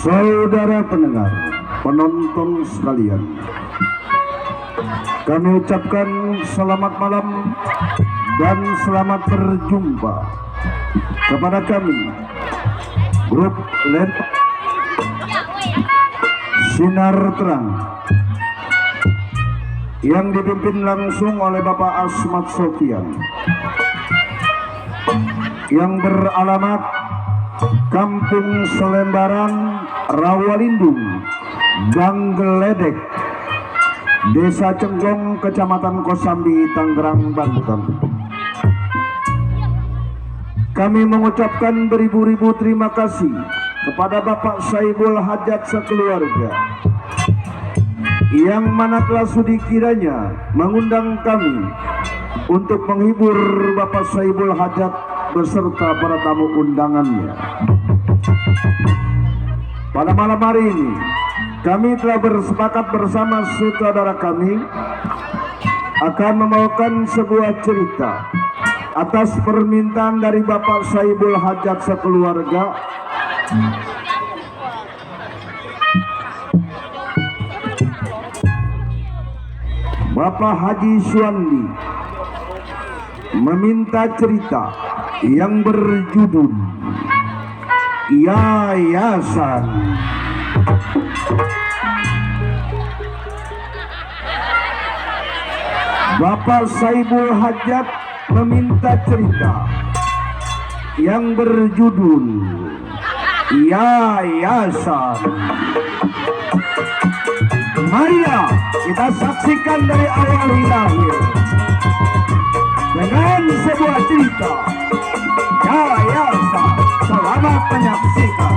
Saudara pendengar, penonton sekalian, kami ucapkan selamat malam dan selamat berjumpa kepada kami grup LED Sinar Terang yang dipimpin langsung oleh Bapak Asmat Sofian, yang beralamat Kampung Selembaran, Rawalindung, Gang Geledek, Desa Cenggong, Kecamatan Kosambi, Tangerang, Banten. Kami mengucapkan beribu-ribu terima kasih kepada Bapak Saibul Hajat sekeluarga, yang mana telah sudi kiranya mengundang kami untuk menghibur Bapak Saibul Hajat beserta para tamu undangannya. Pada malam hari ini kami telah bersepakat bersama sutradara kami akan membawakan sebuah cerita atas permintaan dari Bapak Saibul Hajat sekeluarga. Bapak Haji Suwandi meminta cerita yang berjudul Yayasan. Bapak Saibul Hajat meminta cerita yang berjudul Yayasan. Mari kita saksikan dari awal hingga akhir dengan sebuah cerita Yayasan. Selamat menyaksikan.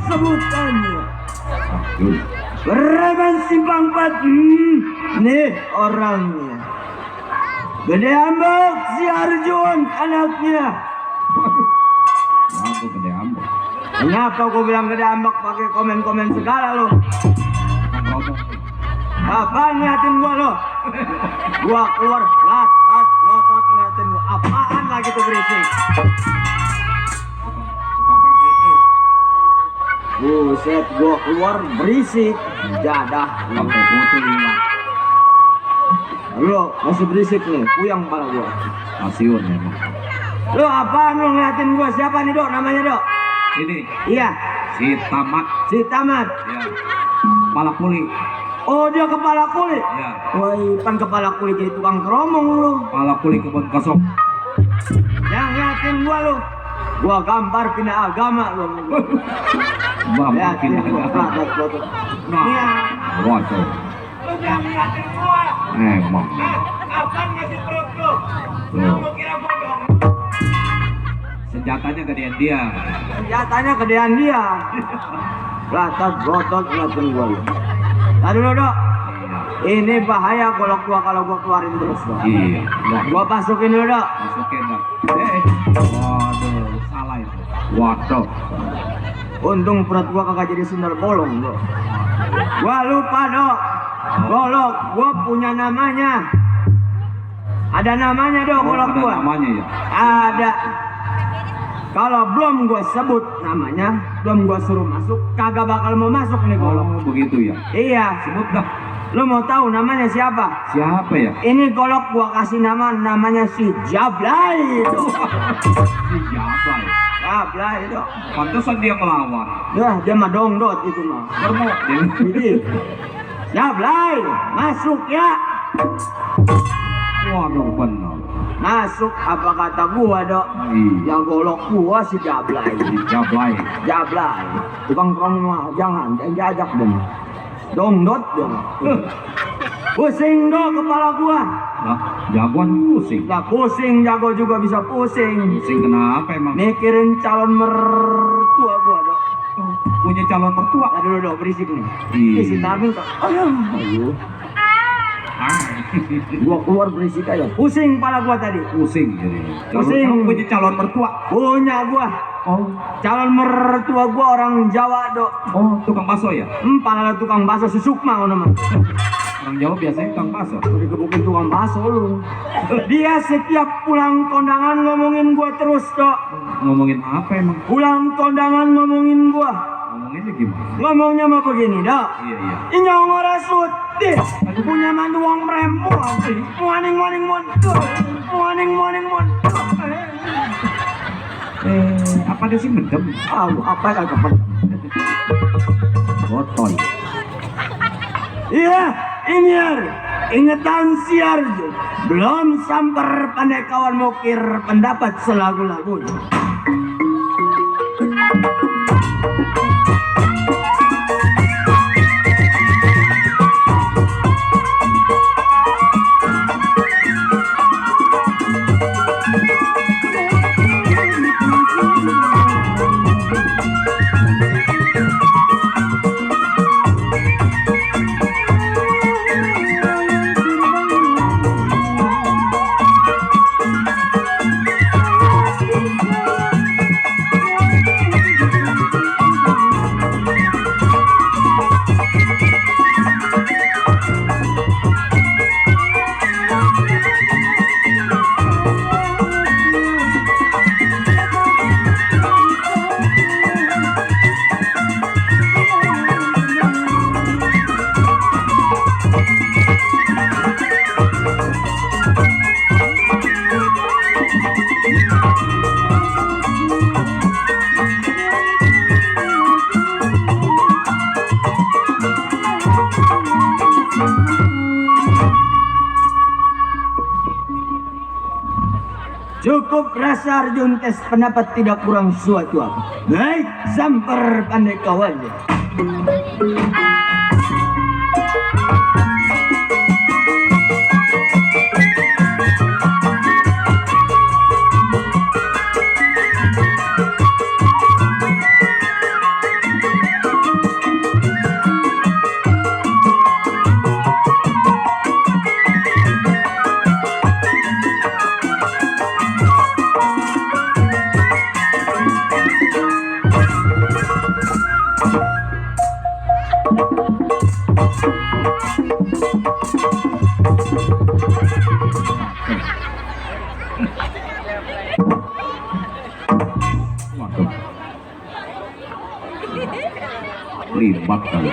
Sebutannya Beraban Simpang 4. Nih orangnya Gede Ambek si Arjun anaknya. Aku Gede Ambek. Kenapa gua bilang Gede Ambek pakai komen-komen segala lo? Apaan ngeliatin gua lo? Gua keluar lotot ngeliatin gua. Apaan lagi tuh berisik? Buset, gua keluar berisik. Jadah. Sampai foto lima. Lo masih berisik nih, puyang kepala gua. Kasiun memang. Lo apaan lo ngeliatin gua? Siapa nih Dok? Namanya Dok? Ini Iya, si Tamat. si Tamat. Ya. Kepala kuli. Oh dia kepala kulit. Ya. Wah, pan kepala kulit jadi tukang keromong lu. Kepala kuli kebun kosong. Yang ngeliatin gua lu. Gua gambar pindah agama lu. Bang, Liatin pindah gua. agama. Nah, iya. Waduh. Lu jangan ngeliatin gua. Emang. Kapan ngasih perut lu? Tuh. Lu kira bodong. Senjatanya gedean dia. Senjatanya gedean dia. Latat gotot ngeliatin gua lu. Tadi dulu Dok. Ini bahaya kalau gua keluarin terus Dok. Iya. Nah, gua masukin dulu Dok. Masukin dah. Waduh, salah itu. Waduh. Untung perut gua kagak jadi sundal bolong Dok. Gua lupa Dok. Golok gua punya namanya. Ada namanya Dok golok Ada gua. namanya ya. Ada. Kalau belum gua sebut namanya, belum gua suruh masuk, kagak bakal mau masuk nih golok. Oh, begitu ya. Iya. Sebut dah. Lu mau tahu namanya siapa? Siapa ya? Ini golok gua kasih namanya si Jablay. Si Jablay. Jablay Dok. Pantesan dia melawan. Yah, dia mah dongdot itu mah. Kermo. Jadi, Jablay, masuk ya. Waduh, benar. Masuk apa kata gua Dok? Iya. Yang golok gua si Jablay. Si Jablay. Jablay. Tukang keromong mah jangan diajak dong. Dongdot dong. Pusing Dok kepala gua. Lah, jagoan pusing. Nah pusing, jago juga bisa pusing. Pusing kenapa emang? Mikirin calon mertua gua Dok. Punya calon mertua. Nah dulu Dok berisik nih. Iya. Si Tarmin kok. Aduh. Gua keluar berisik aja. Pusing kepala gua tadi. Pusing jadi. Pusing. Kamu punya calon mertua. Punya gua. Oh. Calon mertua gua orang Jawa Dok. Oh, tukang bakso ya? Pala tukang bakso si Sukma nama. Orang Jawa biasanya tukang bakso. Dikebukin tukang bakso lu. Dia setiap pulang kondangan ngomongin gua terus Dok. Ngomongin apa emang? Pulang kondangan ngomongin gua. Ngomonginnya gimana? Ngomongnya mah begini Dok. Iya, iya. Inyong ora sutih. Punya mantu wong perempuan. Muaning mon. Apa dia sih mendem? Apa kagak pernah. Botol. Iya, Inyer. Ingetan siar. Belum samper pandai kawan mukir pendapat selagu-lagunya. Cukup rasa Arjun tes pendapat tidak kurang suatu apa. Baik, samper pandai kawannya. Waduh. limbat kali.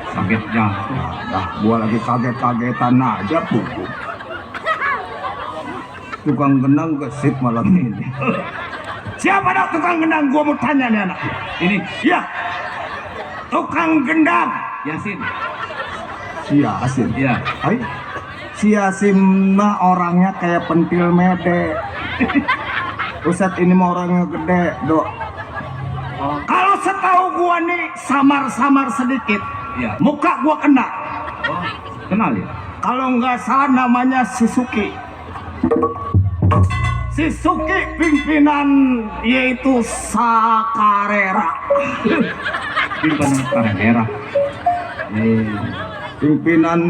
Sakit jantung. Dah, gua lagi kaget-kagetan aja pugu. Tukang gendang gesit malam ini. Siapa dah tukang gendang? Gua mau tanya nih anak. Ini Ya, tukang gendang. Yasin. Si Yasin. Ya. Hai, si Yasin mah orangnya kayak pentil mede. Ustad ini mah orangnya gede, dok. Oh, Kalau setahu gua nih samar-samar sedikit, iya. muka gua kena. Oh, kenal ya? Kalau nggak salah namanya Sisuki. Sisuki pimpinan yaitu Sakarera. Pimpinan Sakarera. Pimpinan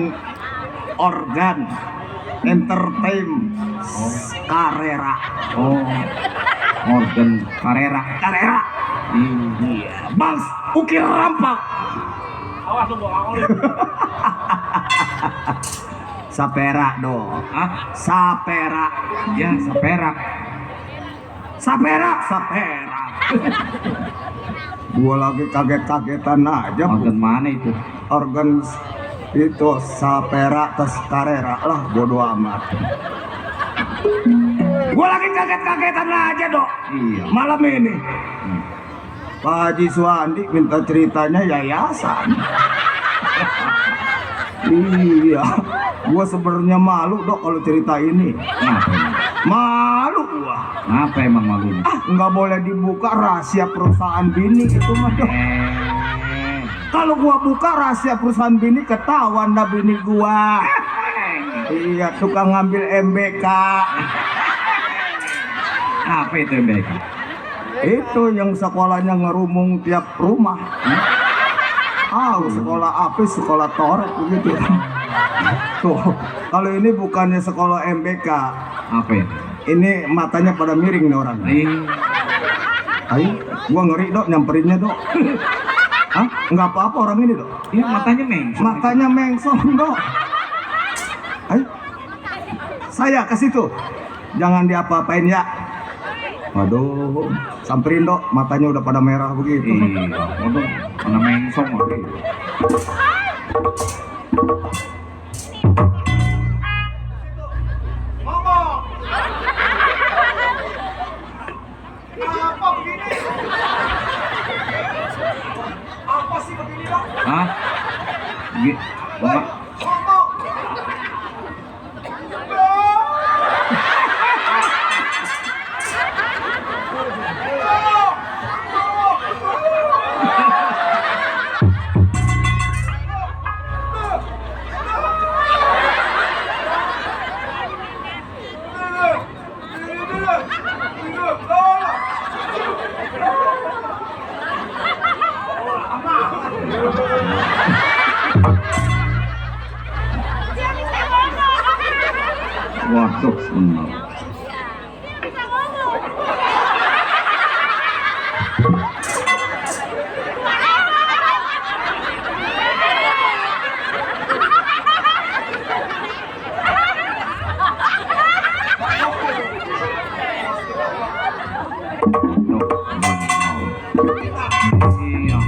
organ entertain Sakarera. Oh, Morgan Carrera. Karera. Iya, Bang ukir rampak. Awas lu Sapera dong. Ah, Sapera. ya Sapera. Sapera. Gua lagi kaget-kagetan aja. Morgan mana itu? Organ itu Sapera terus Karera lah, bodo amat. Gua lagi kaget-kagetan aja dok. Iya. Malam ini Pak Haji Suwandi minta ceritanya yayasan. Iya, gua sebenarnya malu dok kalau cerita ini. Kenapa? Malu gua. Kenapa emang malunya? Nggak boleh dibuka rahasia perusahaan bini itu mah dok. Kalau gua buka rahasia perusahaan bini ketahuan dah bini gua. Iya, tukang ngambil MBK. Apa itu MBK? Itu yang sekolahnya ngerumung tiap rumah. Sekolah apa? Sekolah torek begitu. Tuh, kalau ini bukannya sekolah MBK, Apa ya? ini matanya pada miring nih orang. Ayo, gua ngeri dok nyamperinnya dok. Hah? Nggak apa-apa orang ini dok. Iya, matanya mengsong. Matanya mengsong dok. Ayo, saya ke situ. Jangan diapa-apain ya. Waduh, samperin dok, matanya udah pada merah begitu. Iya, waduh, mana mengsong lagi. Apa begini? Apa sih begini dok? Hah? Bapak, waduh, benar. Iya.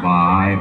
Baik.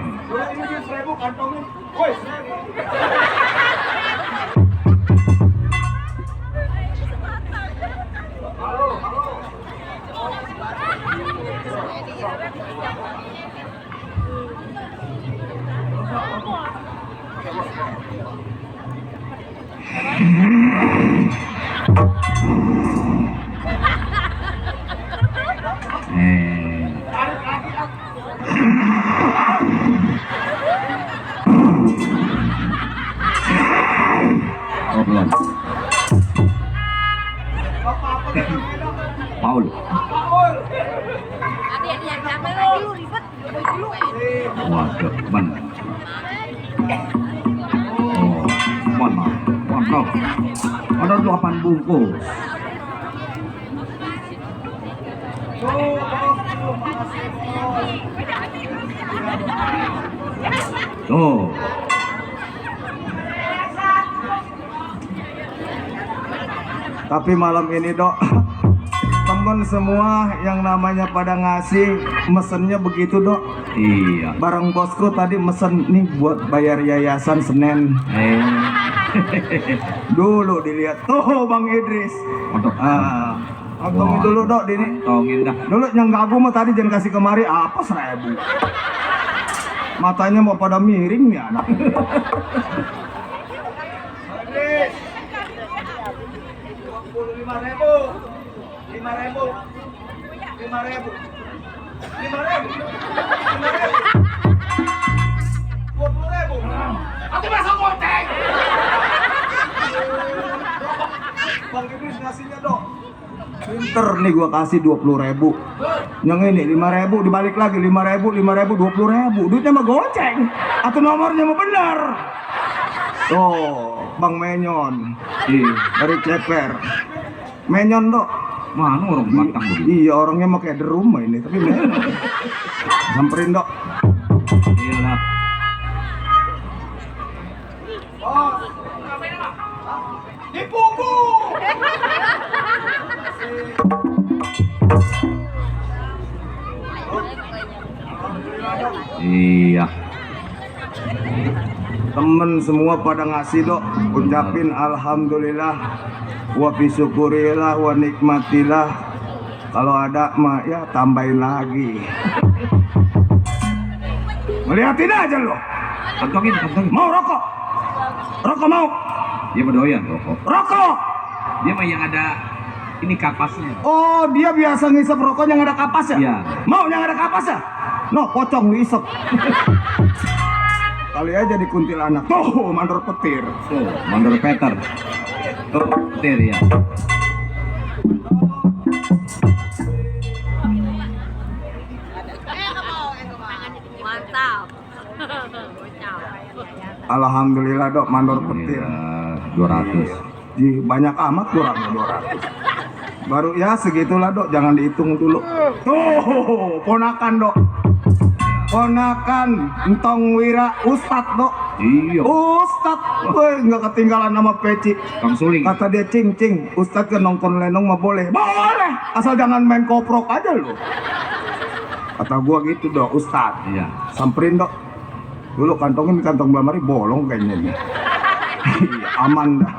Oh, belum. Paul. Adik-adik yang capek lu ribet. Waduh, benar. Oh, mana? Mantap. Ada 8 bungkus. Tuh. Tapi malam ini dok, temen semua yang namanya pada ngasih mesennya begitu dok. Iya. Bareng bosku tadi mesen nih buat bayar yayasan Senin. Dulu dilihat tuh Bang Idris. Untuk Antongin dulu dok dini. tongin dah. Dulu yang gagu mah tadi jangan kasih kemari apa 1.000. Matanya mau pada miring nih anak. Aku besok goceng. Bang Idris ngasihnya dok. Pinter nih gua kasih 20.000. Yang ini 5.000 dibalik lagi 5.000 20.000. Duitnya mah goceng. Atau nomornya mah bener. Tuh, Bang Menyon. Iya. Dari Ceper. Menyon dok. Mana orang batang begitu? Iya orangnya mau kayak The Room ini tapi Menyon. Samperin dok. Iya lah. Dipuku. Iya. Temen semua pada ngasih dok. Ucapin alhamdulillah wa bisyukurilah wa nikmatilah. Kalau ada mah ya tambahin lagi. Melihatin aja lo. Kantongin. Mau rokok? Rokok mau? Dia berdoyan rokok. Rokok! Dia mah yang ada ini kapasnya. Oh dia biasa ngisep rokok yang ada kapasnya? Iya. Mau yang ada kapasnya? No pocong diisep. Kali aja di kuntilanak. Tuh mandor petir. Tuh, mandor Peter. Tuh, petir ya. Mantap. Alhamdulillah dok mandor petir. Iya, 200. Banyak amat kurangnya 200. Baru ya segitulah dok, jangan dihitung dulu. Tuh, ponakan dok. Ponakan Entong Wira Ustad dok. Iya. Ustad, woi nggak ketinggalan nama peci. Kang Suling. Kata dia cing, Ustad ke nongkrong lenong mah boleh. Boleh, asal jangan main koprok aja lo. Kata gua gitu dok, Ustad. Iya. Samperin dok. Dulu kantongin di kantong belamari bolong kayaknya nih. Iya, aman dah.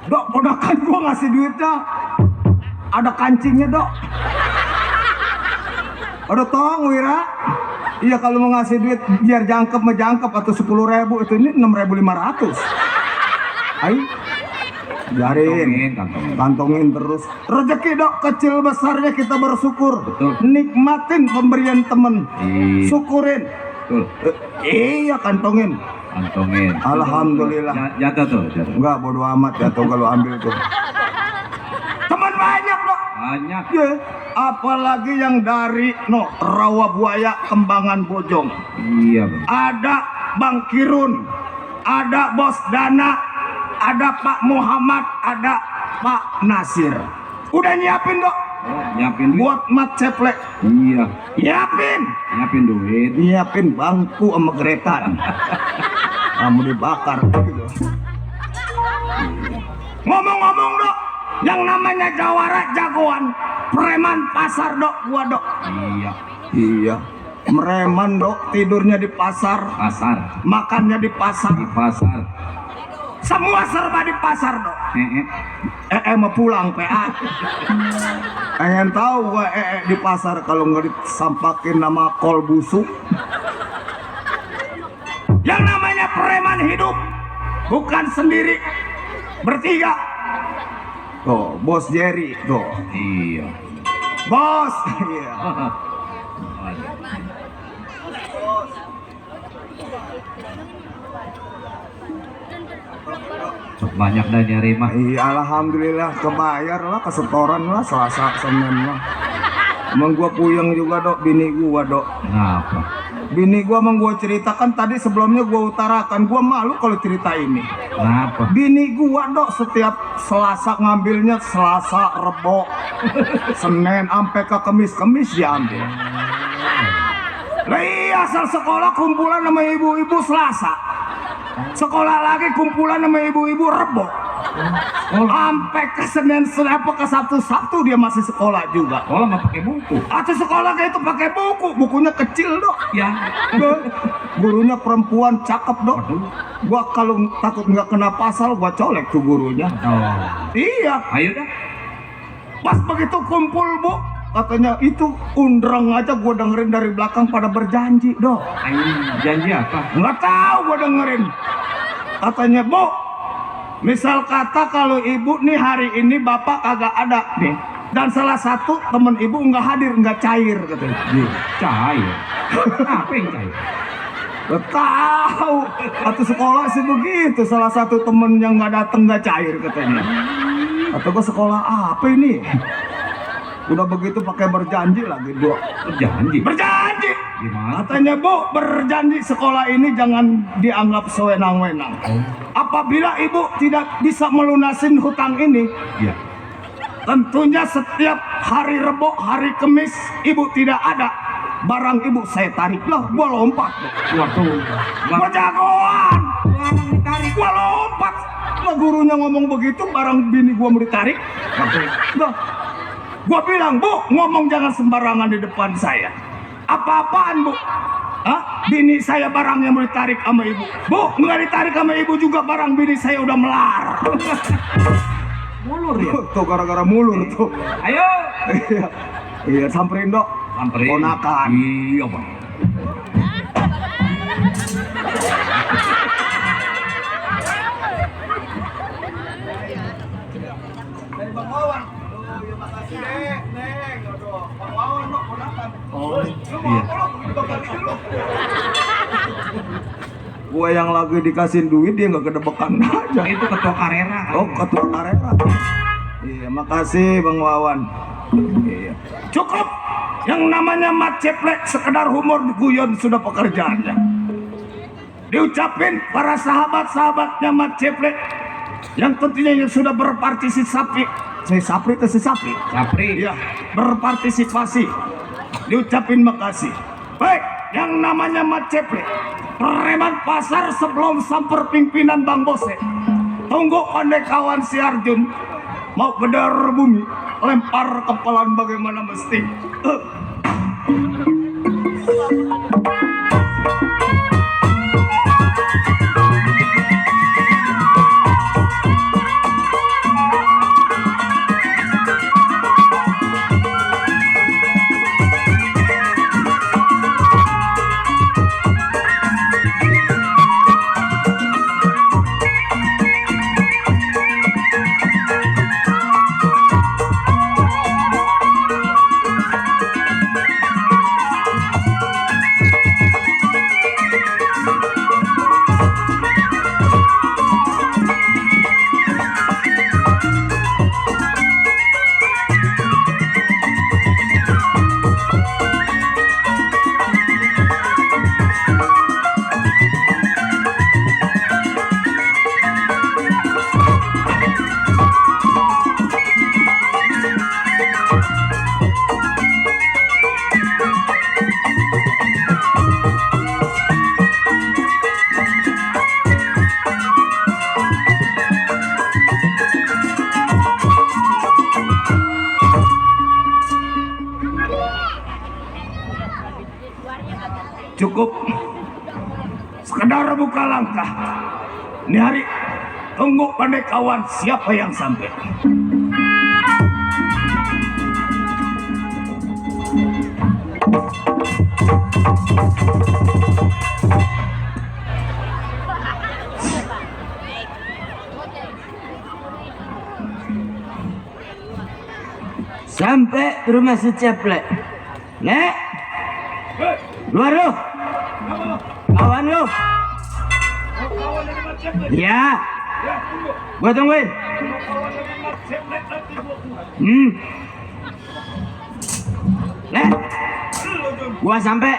Dok, ponakan gua ngasih duitnya. Ada kancingnya, Dok. Aduh, tong Wira. Iya kalau mau ngasih duit biar jangkep atau 10.000 itu ini 6.500. Ayo. Biarin. Kantongin terus. Rezeki dok kecil besarnya kita bersyukur. Betul. Nikmatin pemberian temen. Iya. Syukurin. Betul. Iya kantongin. Kantongin. Alhamdulillah. Jatuh tuh, jatuh. Enggak bodo amat jatuh kalau ambil tuh. Teman banyak dok. Banyak. Ya, apalagi yang dari Rawa Buaya Kembangan Bojong. Iya, Bang. Ada Bang Kirun, ada Bos Dana, ada Pak Muhammad, ada Pak Nasir. Udah nyiapin dok Oh, nyiapin duit. buat mat ceplek. Iya. Nyiapin, Nyiapin duit. nyiapin bangku sama geretan. Kamu dibakar gitu. Ngomong-ngomong dok, yang namanya jawara jagoan preman pasar dok, gua dok. Iya. Iya, mereman dok, tidurnya di pasar, Pasar. makannya di pasar, Di pasar. semua serba di pasar dok. Mau pulang PA. Pengen tahu gua di pasar kalau nggak disampakin nama kol busuk. Yang namanya preman hidup bukan sendiri, bertiga. Tuh, Bos Jerry tuh. Iya. Bos. Iya. Banyak dah nyari mah. Iya, alhamdulillah kebayar lah, kesetoran lah, Selasa Senin lah. Emang gua puyeng juga dok, bini gua dok. Kenapa? Bini gua emang gua ceritakan tadi sebelumnya gua utarakan, gua malu kalau cerita ini. Kenapa? Bini gua dok setiap Selasa ngambilnya Selasa, Rebo, Senin, sampai ke Kemis diambil. Lah iya, asal sekolah kumpulan sama ibu-ibu Selasa. Sekolah lagi kumpulan sama ibu-ibu Rebo. Sampai ke Senin, apa ke Sabtu dia masih sekolah juga. Sekolah nggak pakai buku. Atau sekolah kayak itu pakai buku, bukunya kecil dok. Ya. Gurunya perempuan cakep dok. Gua kalau takut nggak kena pasal, gua colek tuh gurunya. Oh. Iya. Ayo dah. Pas begitu kumpul bu, katanya itu undrang aja gua dengerin dari belakang pada berjanji dok. Ayo, janji apa? Nggak tahu gua dengerin. Katanya bu, misal kata kalau ibu nih hari ini bapak kagak ada nih, dan salah satu temen ibu nggak hadir, nggak cair katanya. Cair. Apa yang cair? Nggak tahu. Atau sekolah sih begitu, salah satu temen yang nggak datang nggak cair katanya. Atau gua sekolah apa ini? Udah begitu pakai berjanji lagi dok. Janji. Berjanji. Gimana? Katanya bu, berjanji sekolah ini jangan dianggap sewenang-wenang. Apabila ibu tidak bisa melunasin hutang ini, Iya. tentunya setiap hari Rebo, hari Kemis ibu tidak ada, barang ibu saya tarik lah, gua lompat. Waduh. Gua jagoan, Barang ditarik. gua lompat. Lah gurunya ngomong begitu, barang bini gua mau ditarik. Lah, gua bilang bu, ngomong jangan sembarangan di depan saya. Apa-apaan bu? Hah? Bini saya barangnya mau ditarik sama ibu. Bu, nggak ditarik sama ibu juga, barang bini saya udah melar. Mulur ya. Tuh gara-gara mulur tuh. Ayo. Iya, iya samperin dok. Samperin. Ponakan. Iya bang. Bang Wawan. Makasih Neng. Bang Wawan dok, ponakan. Oh iya. Gua yang lagi dikasihin duit dia nggak kedebekan aja. Itu ketua karera. Oh, ketua karera. Iya, makasih Bang Wawan. Iya. Cukup. Yang namanya mat ceplek sekedar humor guyon sudah pekerjaannya. Diucapin para sahabat-sahabatnya mat ceplek yang tentunya yang sudah berpartisipasi. Sapri. Sapri. Iya, berpartisipasi. Diucapin makasih. Baik, yang namanya mat ceplek, preman pasar sebelum samper pimpinan Bang Bose. Tunggu pandai kawan si Arjun mau bedar bumi, lempar kepalan bagaimana mesti. Cukup sekedar buka langkah. Ini hari tunggu pandai kawan siapa yang sampai. Sampai rumah si ceplek. Nek, luar lu. Kawan lu. Iya. Gua tungguin. Leh. Gua sampai.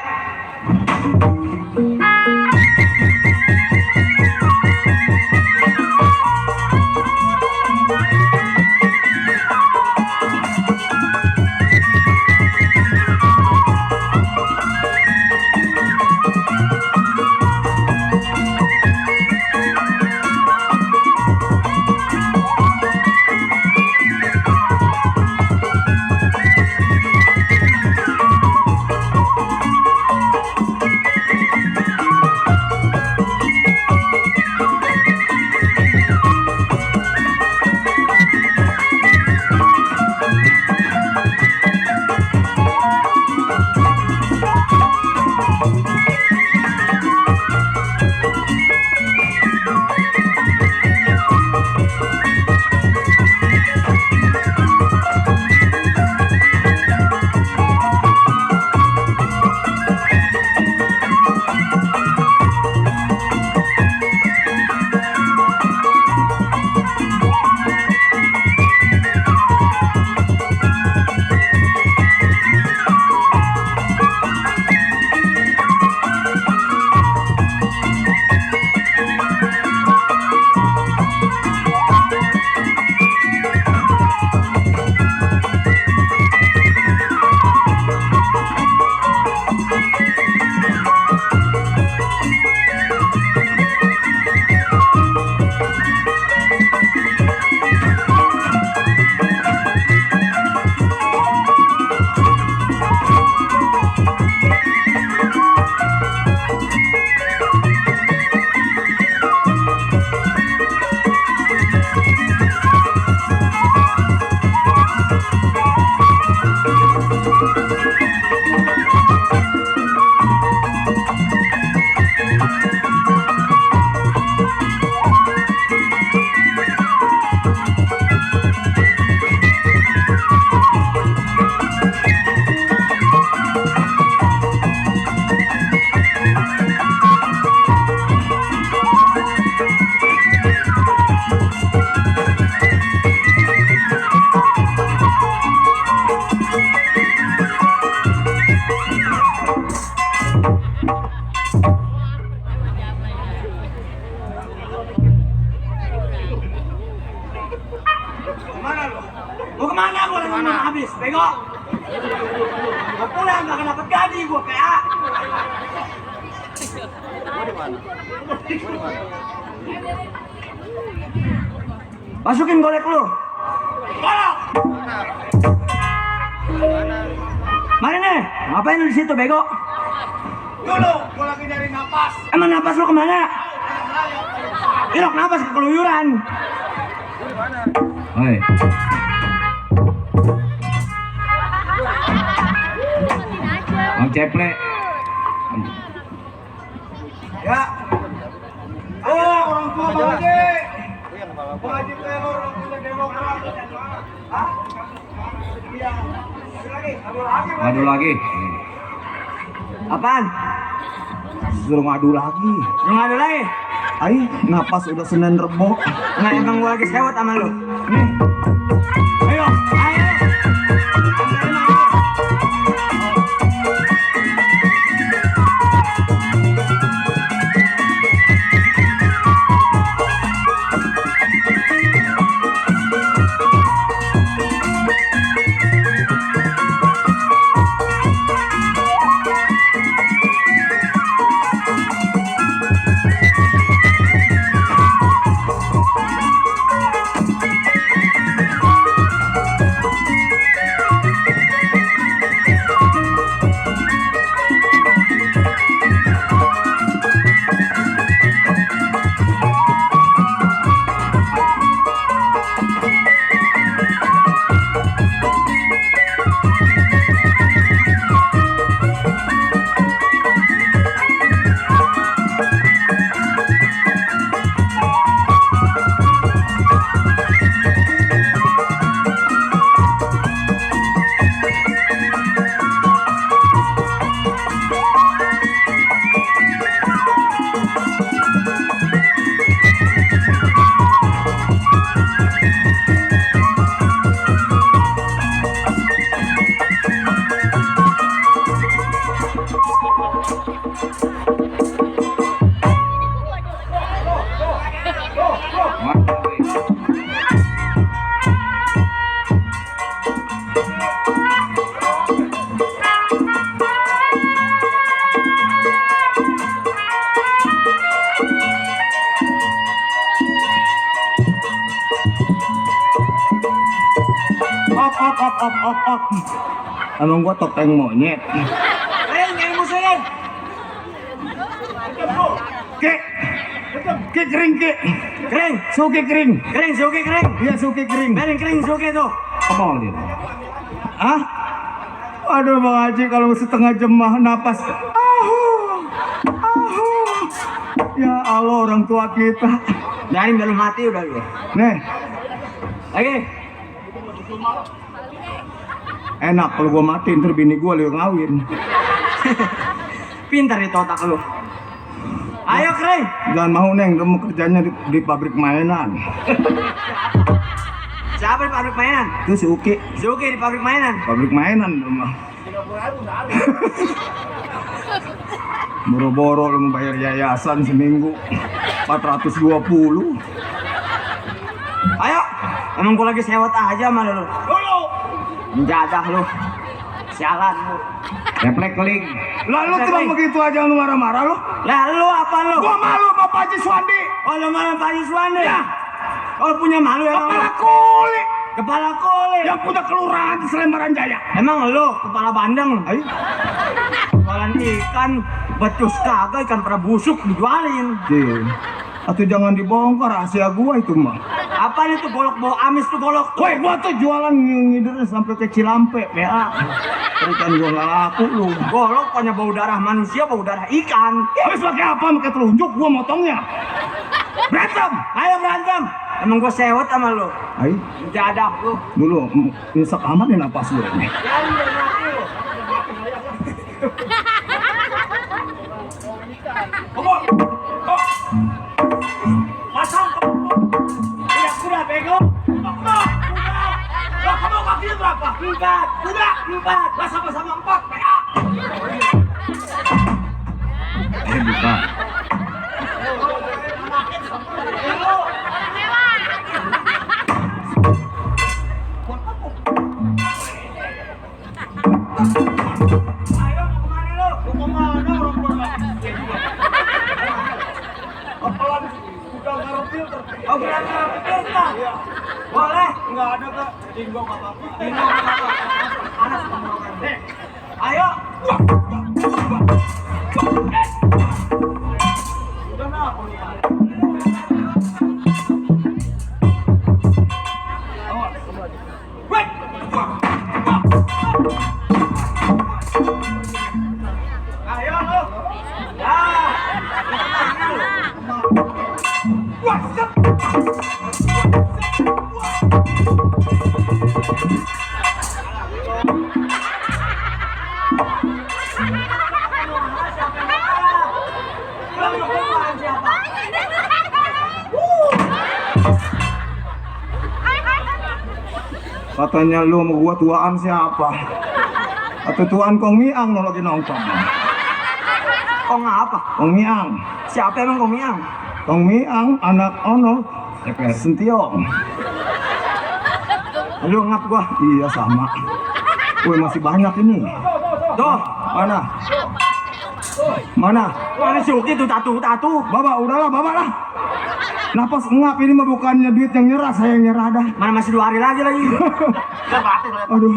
Mau kemana gua lagi mau habis, bego? Mau pulang gak dapat gaji gua PA. Masukin golek lu. Golok. Mari nih, ngapain lu di situ, bego? Dulu, gua lagi nyari napas. Emang napas lu kemana? Irok napas keluyuran. Hei. Bang Ceple. Ya. Oh, orang tua Bang Haji. Bang Haji itu yang orang tua Demokrat. Hah? Iya. Ngadu lagi. Apaan? Suruh ngadu lagi. Lu ngadu lagi? Ai, napas udah Senin Rebo. Nggak, emang gua lagi sewot sama lu. Nih. Ayo, ayo. op. Emang gua topeng monyet. Kering, yang musuhin. Ke kering ke. Kering, Suki kering. kering, suki kering. Iya suki kering. Kering, kering, suki tuh. Apa dia? Ah? Aduh Bang Haji kalau setengah jemah napas. Ya Allah orang tua kita. Dari belum mati udah lu. Nih, Lagi. enak kalau gua mati ntar bini gua lu ngawin. Pintar itu otak lu. Ayo kering. Jangan mau Neng, kamu kerjanya di pabrik mainan. Siapa di pabrik mainan? Itu si Uki, Suki di pabrik mainan. pabrik mainan rumah. Boro-boro lu mau bayar yayasan seminggu 420. Ayo. Emang gua lagi sewot aja sama lu. Dulu. Menjadah lu. Sialan lu. Refleks keling. Lalu cuma begitu aja lu marah-marah lu. Lah lu apa lu? Gua malu sama Pak Haji Suwandi. Oh lu malah Pak Yuswandi ya? Oh punya malu ya Kepala lu? kulit Kepala kulit. yang punya kelurahan di Selembaran Jaya. Emang lu kepala bandeng? Ayo. Jualan ikan, becus kagak ikan pernah busuk dijualin. Atau jangan dibongkar rahasia gua itu mah. Apaan itu golok bau amis tuh golok tuh? Woi, gua tuh jualan ngider sampai ke Cilampe, PA. Ikan gua nggak laku lu. Golok punya bau darah manusia, bau darah ikan. Habis pakai apa? Pakai telunjuk gua motongnya. Berantem. Ayo berantem. Emang gua sewot sama lu. Ayo, Jadah lu. dulu nyesek amat nih napas lu ini. Pasang kuda bego. Kuda. Kamu kakinya berapa? 4. Kuda 4. Lah sama-sama 4. PA. Buka. Ayo mau kemana lu? Mau kemana orang Oh, bilang kita. Boleh? Enggak ada, Kak. Tinggal enggak apa-apa. Tinggal enggak apa-apa. Panas tenggorokan. Ayo. Udah nah, Wait. Ayo lu. Katanya lu mau gua tuaan siapa? Atau tuaan Kong Miang lo lagi nongkrong? Kong apa? Kong Miang. Siapa emang Kong Miang? Kong Miang anak ono Sentiong. Lu ngap gua. Iya sama. Woi masih banyak ini. Tuh, Mana? Mana? mana si Uki tuh tatu. Bapak udahlah bapak lah. Napas ngap ini mah bukannya duit yang nyerah, saya yang nyerah dah. Mana masih 2 hari lagi. Aduh.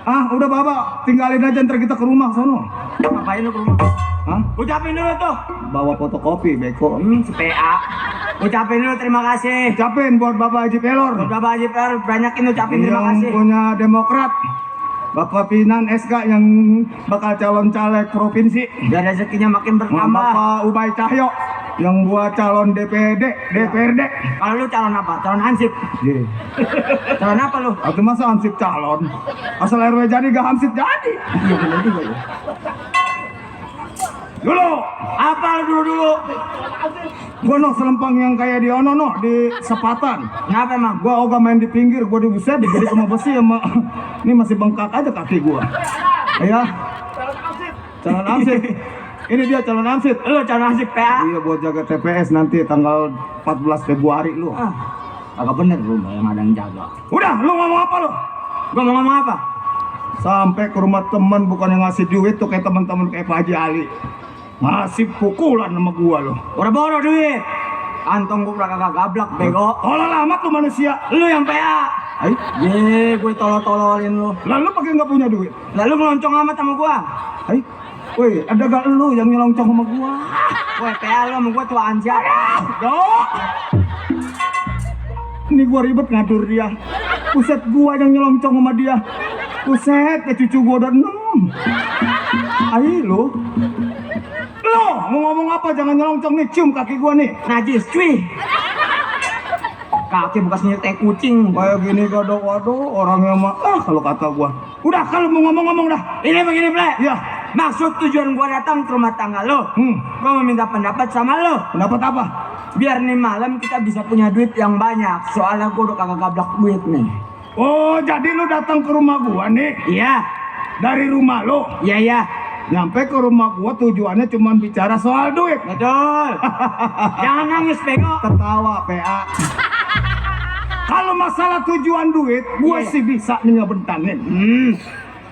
Ah udah bapak tinggalin aja ntar kita ke rumah sono. Ngapain lu ke rumah? Hah? Ucapin dulu tuh. Bawa fotokopi beko. Si PA. Ucapin dulu terima kasih. Ucapin buat Bapak Haji Pelor. Bapak Haji Per, banyakin ucapin terima Yang kasih. punya Demokrat. Bapak Pinan SK yang bakal calon caleg provinsi. Biar rezekinya makin bertambah. Bapak Ubay Cahyo yang buat calon DPD, DPRD. Kalau lu calon apa? Calon hansip. Iya. Calon apa lu? Atau masa hansip calon? Asal RW jadi gak hansip jadi. Iya benar juga ya. Dulu, Apa lu dulu? gua no selempang yang kayak di ono no di sepatan. Kenapa emang? Gua ogah main di pinggir, gua di buset digede sama besi sama ini masih bengkak aja kaki gua. Ya. Calon hansip. Ini dia calon hansip. Lu calon hansip PA. Iya buat jaga TPS nanti tanggal 14 Februari lu. Ah, agak bener lu yang ada yang jaga. Udah, lu ngomong apa lu? Gua mau ngomong apa? Sampai ke rumah temen bukan yang ngasih duit tuh kayak teman-teman kayak Pak Haji Ali. Masih pukulan sama gua lo. Boro-boro duit. Antong gua kagak gablak bego. Tolol amat lu manusia. Lu yang PA. Ay, Ye, gue tolol-tololin lu. lalu pakai nggak punya duit. Lalu ngeloncong amat sama gua. Ay, woi, ada gak lu yang nyelongcong sama gua? Woi, PA lu sama gua tuaan siapa? Dok. Ini gua ribet ngatur dia. Buset, gua yang nyelongcong sama dia. Buset, ya cucu gua udah 6. Ay, lu. Lo, mau ngomong apa? Jangan nyelongcong nih, cium kaki gua nih. Najis, cuy. Kaki bekas nyetek kucing. Kayak gini gado, waduh, orangnya mah kalau kata gua. Udah, kalau mau ngomong-ngomong dah. Ini begini, Ple. Iya. Maksud tujuan gua datang ke rumah tangga lo. Gua mau minta pendapat sama lo. Pendapat apa? Biar nih malam kita bisa punya duit yang banyak. Soalnya gua udah kagak gablak duit nih. Oh, jadi lu datang ke rumah gua nih Iya, dari rumah lo. iya, iya. Nyampe ke rumah gua tujuannya cuma bicara soal duit. Betul. Jangan nangis, Bego. Ketawa, PA. Kalau masalah tujuan duit, gua Iya. sih bisa nih ngebentangin.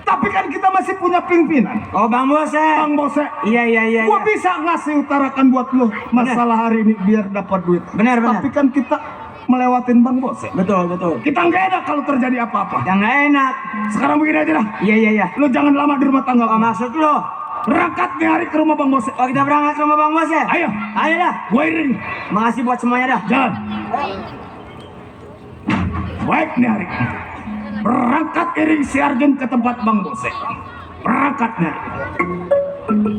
Tapi kan kita masih punya pimpinan. Oh, Bang Bose. Bang Bose, Iya, iya, iya. gua iya. bisa ngasih utarakan buat lo masalah hari ini biar dapat duit. Benar, benar. Tapi kan kita melewatin Bang Bose. Betul, betul. Kita nggak enak kalau terjadi apa-apa. Yang nggak enak. Sekarang begini aja dah. Iya, iya, iya. Lo jangan lama di rumah tangga Oh, gua. maksud lo? Berangkat nih hari ke rumah Bang Bose. Oh, kita berangkat ke rumah Bang Bose. Ayo, Ayo dah. gua iring. Makasih buat semuanya dah. Jalan. Baik nih hari. Berangkat iring si Arjun ke tempat Bang Bose. Berangkat nih hari.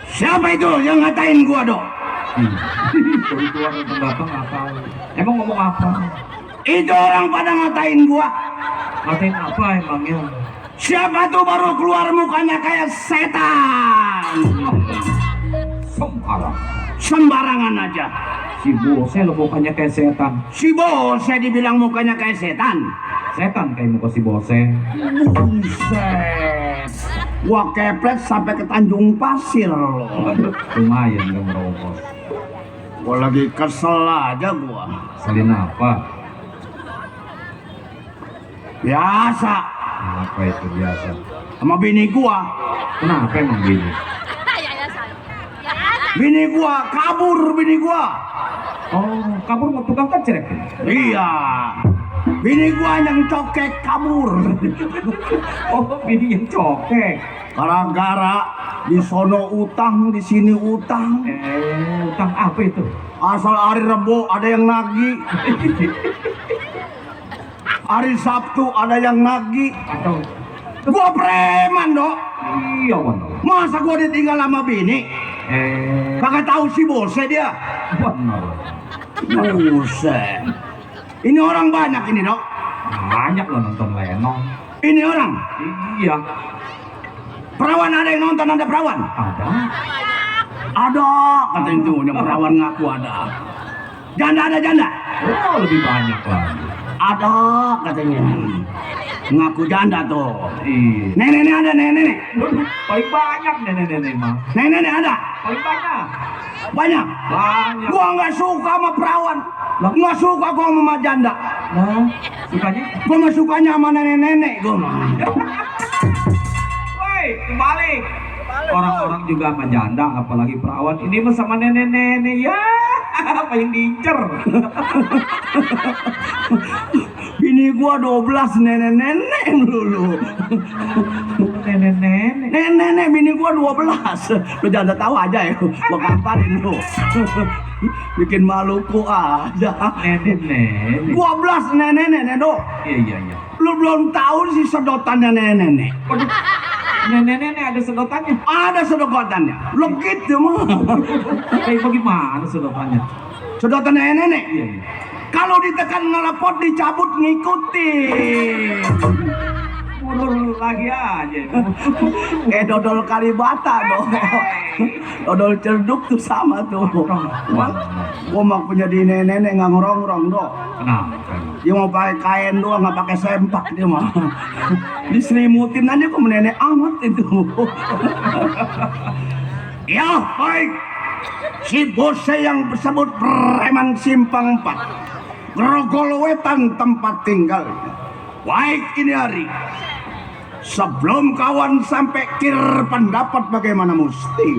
Siapa itu yang ngatain gua, Dok? Dari keluar yang pendatang apa? Emang ngomong apa? Itu orang pada ngatain gua. Ngatain apa emangnya? Siapa tuh baru keluar mukanya kayak setan? Sembarang. Sembarangan aja. Si bose lo mukanya kayak setan. Si Bose dibilang mukanya kayak setan. Setan kayak muka si bose. Buset. Gua keplet sampai ke Tanjung Pasir loh. Lumayan gak merobos. Gua lagi kesel aja gua. Salin apa? Biasa Apa itu biasa? sama bini gua. Kenapa emang gini? Bini gua kabur bini gua. Oh, kabur mau tukang kecrek. Iya. Bini gua yang cokek kabur. Oh, ini yang cokek. Gara-gara di sono utang, di sini utang. Utang apa itu? Asal hari Rebo ada yang nagih. Hari Sabtu ada yang nagih. Atau Gua preman, Dok. iya benar. Masa gua ditinggal sama bini? Kagak tahu si Bose dia. Benar. Buset. Ini orang banyak ini, Dok. Banyak lo nonton Lenong. Ini orang. Iya, Perawan ada yang nonton, ada perawan. ada. Ada, kata itu yang perawan ngaku ada. Janda ada janda. Oh, lebih banyak lagi. Ada katanya. Ngaku janda tuh. Iya. Nenek ada nenek. Paling banyak nenek-nenek mah. Nenek ada. Paling banyak. Banyak. Banyak. Gua nggak suka sama perawan. Nggak suka gua sama janda. Nah, sukanya? Gua mah sukanya sama nenek-nenek gua mah. Woi, kembali. Orang-orang juga sama janda, apalagi perawan. Ini mah sama nenek-nenek ya. Apa yang diincer? Bini gua 12 nenek-nenek melulu. Nenek-nenek. Nenek bini gua 12. Lu jangan tahu aja ya. Gua kamparin lu. Bikin maluku aja. Nenek-nenek. 12 nenek-nenek, Dok. Iya, iya, iya. Lu belum tahu sih sedotannya nenek-nenek. Waduh, nenek-nenek ada sedotannya. Ada sedotannya. Legit ya mah. Kayak bagaimana sedotannya? Sedotan nenek-nenek. Iya. Kalau ditekan ngelepot dicabut ngikutin. Mundur lagi aja. Kayak dodol Kalibata dong. Dodol cerduk tuh sama tuh. Gua mah punya di nenek-nenek nggak ngerongrong dong. Kenapa? Dia mau pakai kain doang nggak pakai sempak dia mah. Diselimutin aja kok nenek amat itu. Ya baik. Si bose yang disebut preman simpang 4 Grogol Wetan tempat tinggal. Baik ini hari. Sebelum kawan sampai kir pendapat bagaimana mesti.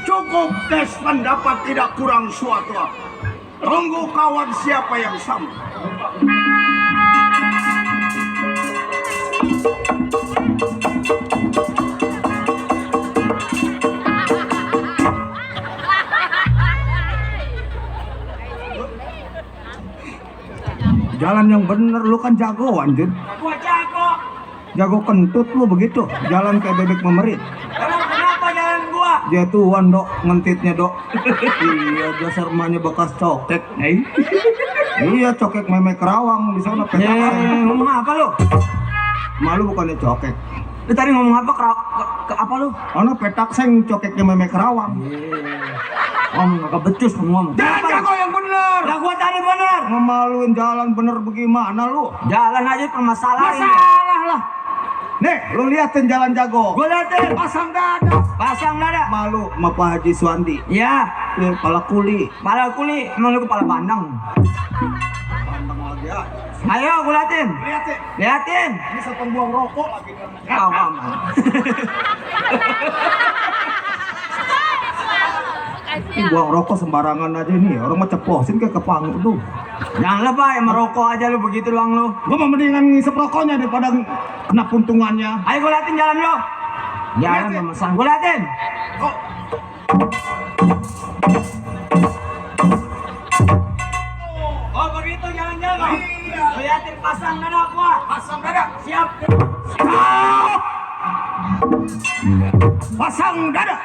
Cukup tes pendapat tidak kurang suatu. Tunggu kawan siapa yang sama. Jalan yang bener, lu kan jagoan, Jin. Gua jago. Jago kentut lu begitu, jalan kayak bebek memerit. Emang kenapa jalan gua? Jatuhan dok, ngentitnya dok. Iya, dasar emaknya bekas cokek. Iya, cokek meme Kerawang di sana petak. Ngomong apa lu? Malu bukannya cokek. Lu tadi ngomong apa ke apa lu? Ono petak seng cokeknya meme Kerawang. Ngomong kagak becus ngomong. Jangan jago yang bener. Lah gua tadi bener. Ngemaluin jalan bener bagaimana lu? Jalan aja permasalahan. Masalah lah. Nih, lu liatin jalan jago. Gua liatin. Pasang dada. Pasang dada. Malu sama Pak Haji Suwandi. Ya, Kepala kuli. kepala kuli, emang lu kepala bandeng. Pandang lagi ya. Ayo gua liatin. Liatin. Liatin. Ini setengah buang rokok lagi. Kau aman. Ini buang rokok sembarangan aja nih. Orang mah ceposin kayak kepangu tuh. Jangan lebay, merokok aja lu begitu doang lu. Gua mah mendingan ngisep rokoknya daripada kena puntungannya. Ayo gua liatin jalan lu. Jalan pemesan, gua liatin. Kok Oh begitu jalan-jalan. Iya. Liatin pasang dada gua. pasang dada? Siap. Stop! Pasang dada.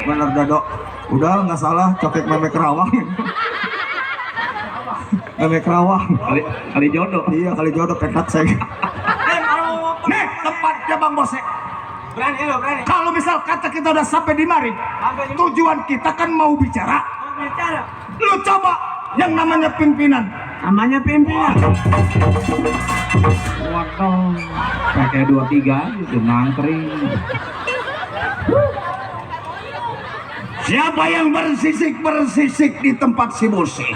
Bener dado. Udah nggak salah cokek meme Kerawang. Meme Kerawang. Kali jodoh. Iya kali jodoh petak saya. Kalau Nih tempatnya Bang Bose. berani lu, berani. Kalau misal kata kita udah sampai di mari, Sampai di tujuan kita kan mau bicara. mau bicara. Lu coba yang namanya pimpinan. Namanya pimpinan. Waduh. Pakai 2-3 itu nangkring. Siapa yang bersisik-bersisik di tempat si Bose?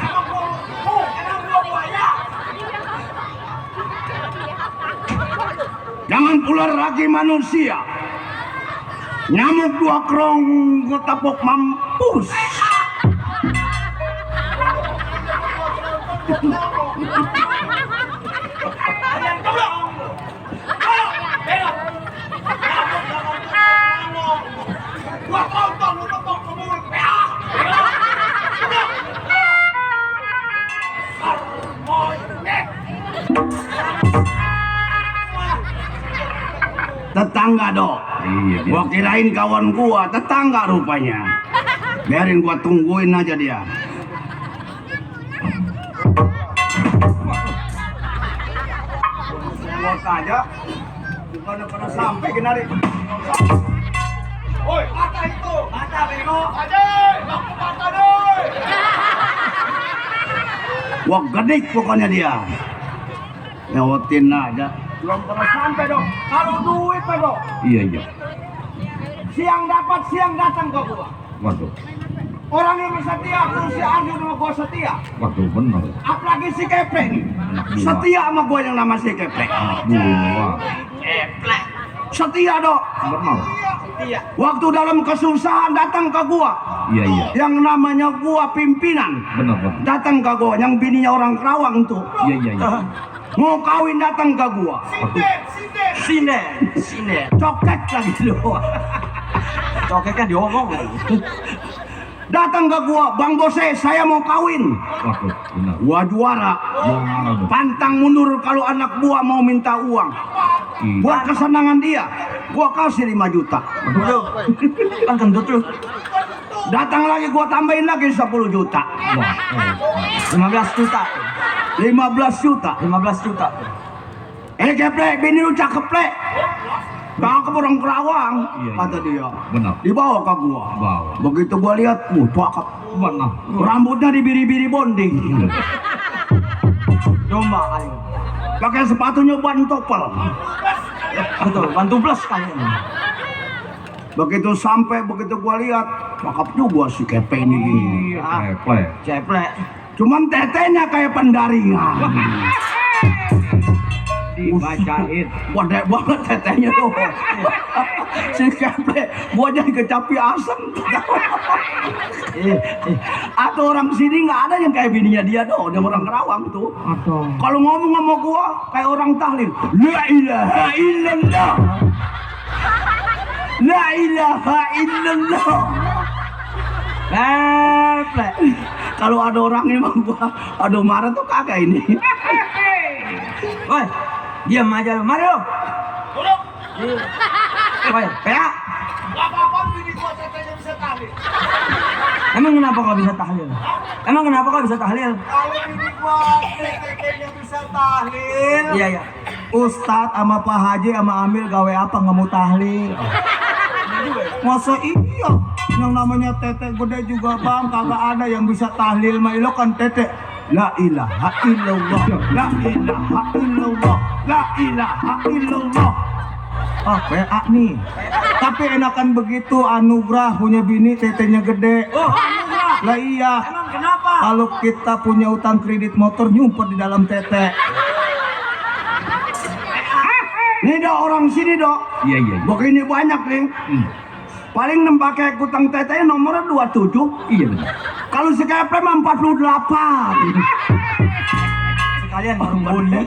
Jangan ular lagi manusia. Nyamuk 2 krong ketapok mampus. Tetangga dok. Iya, Gua kirain kawan gua, tetangga rupanya. Biarin gua tungguin aja dia. Gua aja. Bukan pada sampai kenari. Woi, mata itu. Mata bego. Aja, aku mata doi. Gua gedik pokoknya dia. Nyawatin aja. Belum pernah sampai dong. Kalau duit pak dong. Iya iya. Siang dapat, siang datang ke gua. Waduh. Orang yang setia, terus si Ardi sama gua setia. Waduh bener. Apalagi si Keplek nih. Anak buah. Setia sama gua yang nama si Keplek. Buah. Keplek. Setia dok. Bener. Setia. Waktu dalam kesusahan datang ke gua. Iya iya. Yang namanya gua pimpinan. Bener bener. Datang ke gua, yang bininya orang Kerawang tuh. Iya iya iya. Mau kawin datang ke gua. Sine. Coket lagi loh. Cokek kan diomong. Datang ke gua, Bang Bose, saya mau kawin. Waduh bener. Gua juara. Waduh. Pantang mundur kalau anak gua mau minta uang. Iya. Buat kesenangan dia, gua kasih 5 juta. Waduh. Kan kentut lu. Datang lagi gua tambahin lagi 10 juta. Wah. 15 juta. 15 juta. 15 juta. Keplek, bini lu cakep plek. Cakep orang Kerawang, Iya, kata dia. Benar. Dibawa ke gua. Bawa. Begitu gua lihat, cakep. Bener. Rambutnya dibiri-biri bonding. Domba kali. Pakai sepatunya ban topel. Betul, bantu plus kali ini. Begitu sampai, begitu gua lihat, cakep juga si Kepe ini. Iya. Plek. Ceplek. Cuman tetenya kayak pendaringan. Dibacain. Gede banget tetenya tuh. Si Kepe, gua jadi kecapi asem. Atau orang sini nggak ada yang kayak bininya dia doh, yang orang Kerawang tuh. Aduh. Kalau ngomong sama gua kayak orang tahlil. La ilaha illallah. La ilaha illallah. Ceplek. Kalau ada orang ini mah gua aduh marah tuh kagak ini. Woi, diam aja lu. Mari lu. Woi, PA. Emang kenapa kau bisa tahlil? Emang kenapa kau bisa tahlil? Kalau ini gua tetenya bisa tahlil. Iya, iya. Ustadz sama Pak Haji sama Amil gawe apa nggak mau tahlil? Masa iya? Yang namanya tete gede juga bang, kagak ada yang bisa tahlil mah lo kan tete. La ilaha illallah, la ilaha illallah, la ilaha illallah. Ah, PA nih. Tapi enakan begitu anugerah punya bini tetenya gede. Oh, anugerah. Lah iya. Emang kenapa? Kalau kita punya utang kredit motor nyumpet di dalam tete. Nih dok, orang sini dok. Iya iya. iya. Begini banyak nih. Paling pakai utang tetenya nomornya 27. Iya bener. Kalau si Kepe mah 48. Sekalian baru boni.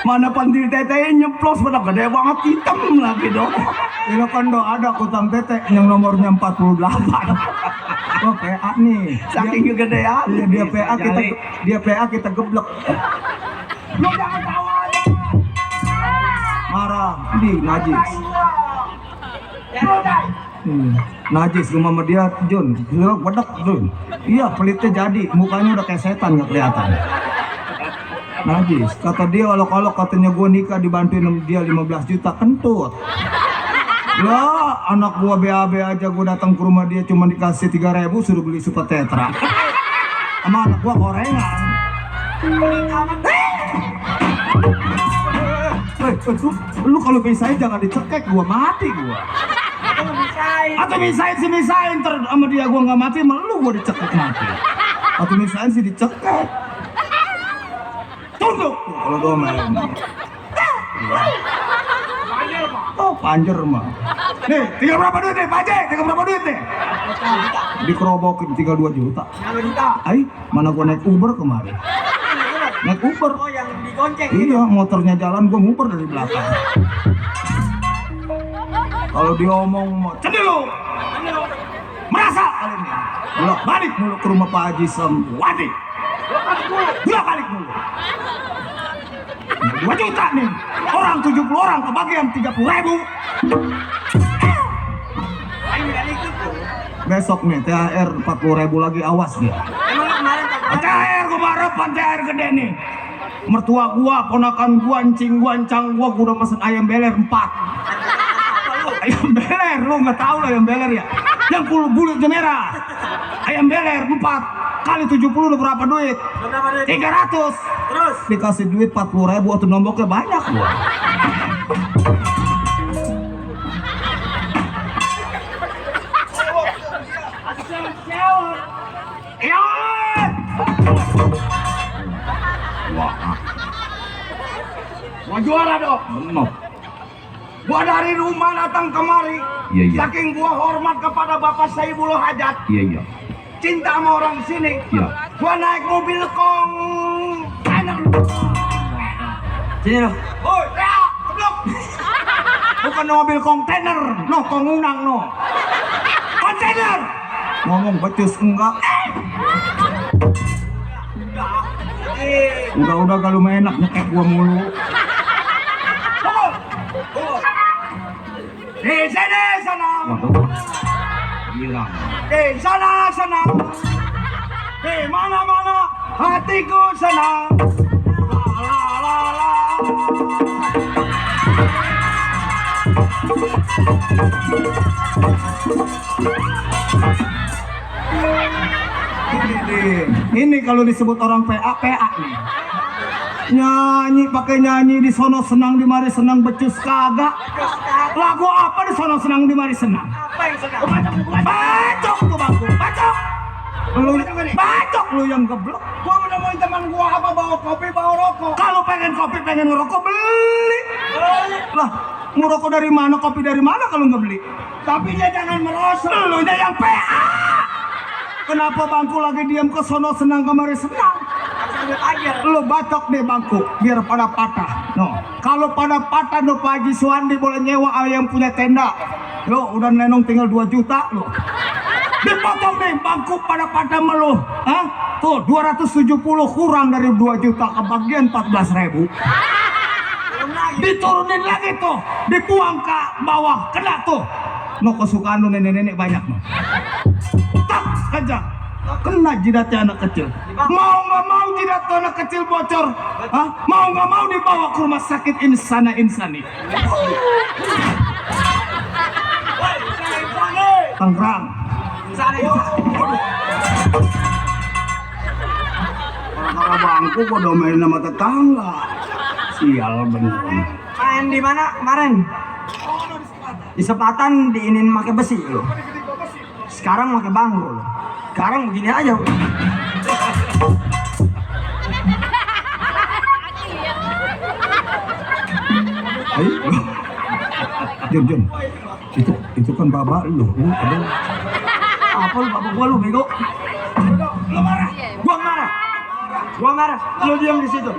Mana pantil tetenya nyeplos pada gede banget hitam lagi dok. Ini kan dok ada utang tete yang nomornya 48. Oh PA nih. Saking kegedean. Dia PA kita geblek. Lu jangan tawa aja. Marah di najis. Najis rumah sama dia Jun, dia wedek Jun. Iya pelitnya jadi, mukanya udah kayak setan nggak kelihatan. Najis, kata dia olok-olok katanya gua nikah dibantuin sama dia 15 juta kentut. Lah anak gua BAB aja gua datang ke rumah dia cuma dikasih 3.000 suruh beli super tetra. Sama anak gua gorengan. Lu kalau misain jangan dicekek gua mati gua. Atau misain ter sama dia gua nggak mati, malah lu gua dicekek mati. Atau misain sih dicekek. Tunduk kalau gua main. Oh panjer mah. Nih, tinggal berapa duit nih, Pak Haji? Tinggal berapa duit nih? Dikerobokin tinggal 2 juta. Ay, mana gua naik Uber kemarin. Naik Uber. Oh, yang digonceng. Iya, motornya jalan gua nguper dari belakang. Kalau dia ngomong cenderung merasa kali ini bolak balik mulu ke rumah Pak Haji Semwadi. Bolak balik mulu. 2 juta nih. Orang 70 orang kebagian 30.000. Besok nih THR 40.000 lagi, awas dia. Emang kemarin THR gua harapan THR gede nih. Mertua gua, ponakan gua, encing gua, encang gua udah mesen ayam beler 4. Ayam beler, lu nggak tahu lah ayam beler ya? Yang kulitnya merah. Ayam beler 4 kali 70 udah berapa duit? 300. terus Dikasih duit 40.000 atau nomboknya banyak gua. Iya. Gua juara dong. Benar. Gua dari rumah datang kemari. Iya, iya. Saking gua hormat kepada Bapak Saiful Hajat, Iya, iya. cinta sama orang sini. Iya. Gua naik mobil kong. sini loh. Woi, ya, keblok. Bukan mobil kontainer, no kongunang no. Kontainer. Ngomong becus enggak? Udah kalau main enak nyekek gua mulu. Di sini sana. Waduh. Gila. Di sana sana. Di mana-mana hatiku senang. La la la la. Ini kalau disebut orang PA nih. Nyanyi pakai nyanyi di sono senang di mari senang, becus kagak. Lagu apa di sono senang di mari senang? Apa yang senang? Bacok tuh bangku, bacok. Lu bacok lu yang geblok. Gua udah mau teman gua apa bawa kopi bawa rokok. Kalau pengen kopi pengen ngerokok beli. Lah, ngerokok dari mana, kopi dari mana kalau nggak beli? Tapi dia jangan merosot. Lu nya yang PA. Kenapa bangku lagi diam ke sono senang kemari senang? Sambil aja. Lu batok deh bangku biar pada patah. No, kalau pada patah no Pak Haji Suwandi boleh nyewa yang punya tenda. Lo udah nenong tinggal 2 juta lo. Dipotong deh bangku pada patah melu. Hah? Tuh 270 kurang dari 2 juta kebagian 14.000. Diturunin lagi tuh, dibuang ke bawah, kena tuh. No kesukaan lu nenek-nenek banyak no. Tak aja. Kena jidatnya anak kecil. Mau nggak mau jidat tuh anak kecil bocor. Hah? Mau nggak mau dibawa ke rumah sakit insana insani. Tangerang. Orang bangku gua domain sama tetangga. Sial bener. Main di mana kemarin? Di Sepatan diinin pakai besi lo. Sekarang pakai bangku lo. Sekarang begini aja. Ayo. Jom. Itu kan bapak lu. Aduh. Apa lu bapak gua lu bego? Lu marah. Gua marah. Lu diam di situ.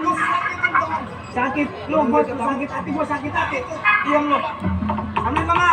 Sakit lu, gua sakit hati. Diam lu. Ambil mama.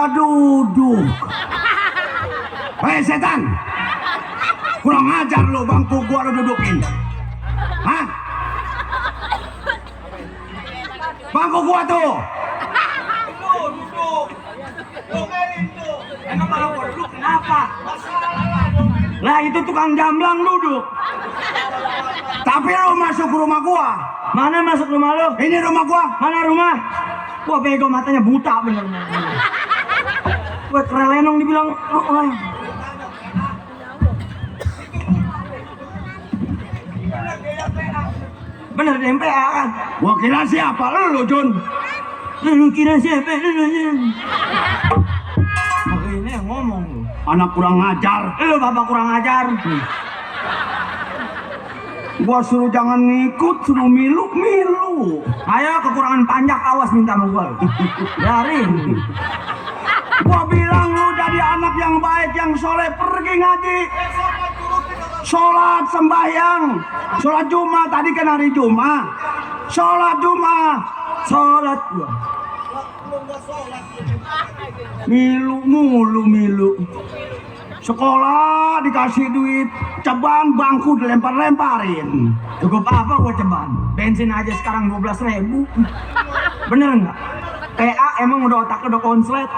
Gua duduk. Hei setan, kurang ajar lo, bangku gua lo dudukin. Hah? Bangku gua tuh. Emang kalau gua duduk kenapa? Lah itu tukang jamblang duduk. Tapi lo masuk ke rumah gua. Mana masuk rumah lo? Ini rumah gua. Mana rumah? Wah bego, matanya buta bener. Gue kerelenong dibilang. Bener di MPA kan? Gua kira siapa lu Jun? Lu kira siapa? Ini yang ngomong lu. Anak kurang ajar. Lu bapak kurang ajar. Gua suruh jangan ngikut, suruh milu-milu. Ayo kekurangan panjang, awas minta sama gua. Biarin. Gua bilang lu jadi anak yang baik, yang soleh, pergi ngaji. Sholat sembahyang. Sholat Jumat, tadi kan hari Jumat. Sholat Jumat. Sholat gua. Milu. Sekolah dikasih duit, ceban bangku dilempar-lemparin. Cukup apa gua ceban? Bensin aja sekarang 12.000. Bener nggak? TA emang udah otaknya udah konslet.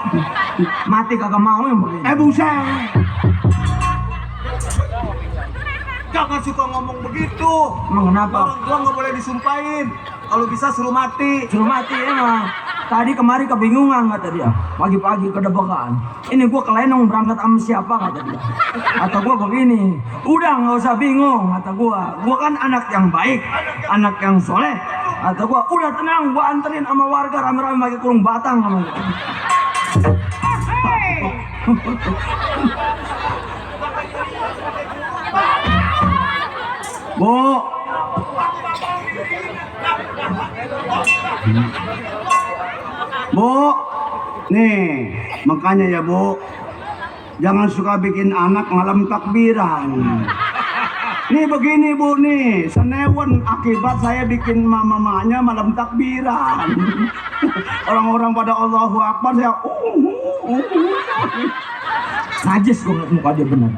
Mati kagak mau yang begini. Buset. Jangan suka ngomong begitu. Emang kenapa? Orang tua nggak boleh disumpahin. Kalau bisa suruh mati. Suruh mati emang. Tadi kemari kebingungan kata dia. Pagi-pagi kedebakan. Ini gua ke Lenong berangkat sama siapa kata dia. Kata gua begini. Udah nggak usah bingung kata gua. Gua kan anak yang baik, anak yang soleh. Kata gua udah tenang, gua anterin sama warga rame-rame pakai kurung batang sama gua. Bu. Bu. Nih, makanya ya Bu, jangan suka bikin anak malam takbiran. Nih begini Bu nih, senewen akibat saya bikin mamanya malam takbiran. Orang-orang pada Allahu Akbar saya Najis gua ngeliat muka dia bener.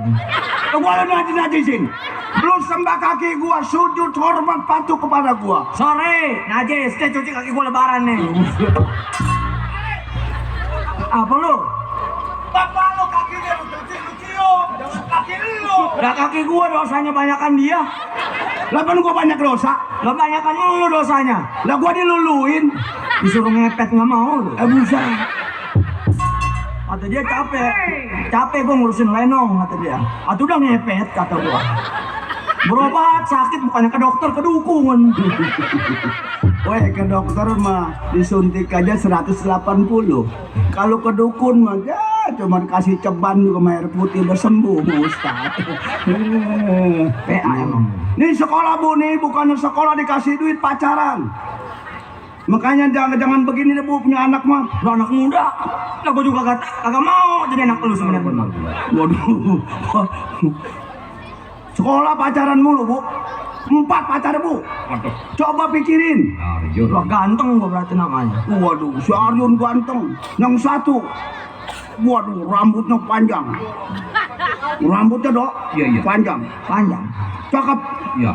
Gua najisin. Lu sembah kaki gua, sujud hormat patuh kepada gua. Sore, najis, dia cuci kaki gua lebaran nih. Apa lu? Bapak lo kakinya lu cium. Jangan kaki lu. Lah kaki gua dosanya banyakan dia. Lah kan gua banyak dosa. Lah banyakan lu dosanya. Lah gua diluluin. Disuruh ngepet nggak mau lu. Buset. Kata dia capek gua ngurusin Lenong kata dia. Atau udah ngepet kata gua. Berobat sakit bukannya ke dokter, ke dukun. Weh, ke dokter mah disuntik aja 180. Kalau ke dukun mah ya cuman kasih ceban juga sama air putih udah sembuh Ustaz. PA emang. Nih sekolah Bu nih, bukannya sekolah dikasih duit pacaran. Makanya jangan begini deh Bu, punya anak mah. Lu anak muda. Lah gua juga kagak mau jadi anak lu sebenarnya. Waduh. Sekolah pacaran mulu Bu. 4 pacar Bu. Waduh. Coba pikirin. Arjun. Wah ganteng gua berarti namanya. Waduh, si Arjun ganteng. Yang satu, waduh, rambutnya panjang. Rambutnya Dok, Iya. panjang. Panjang. Cakep. Iya.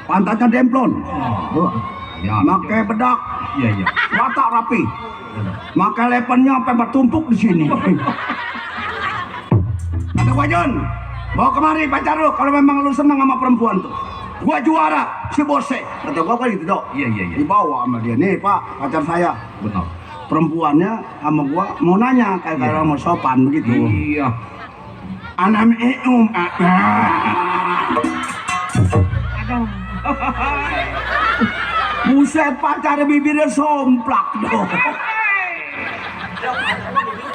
Pantatnya demplon. Wah. Ya. Pakai bedak. Iya. Watak rapi. Pakai lepennya sampai bertumpuk di sini. Kata gua Jun, bawa kemari pacar lu kalau memang lu senang sama perempuan tuh. Gua juara si Bose. Kata gua kan gitu Dok. Iya. Dibawa sama dia. Nih Pak, pacar saya. Benar. Perempuannya sama gua mau nanya kayak orang mau sopan begitu. Iya. Anam Buset, pacar bibirnya somplak dong.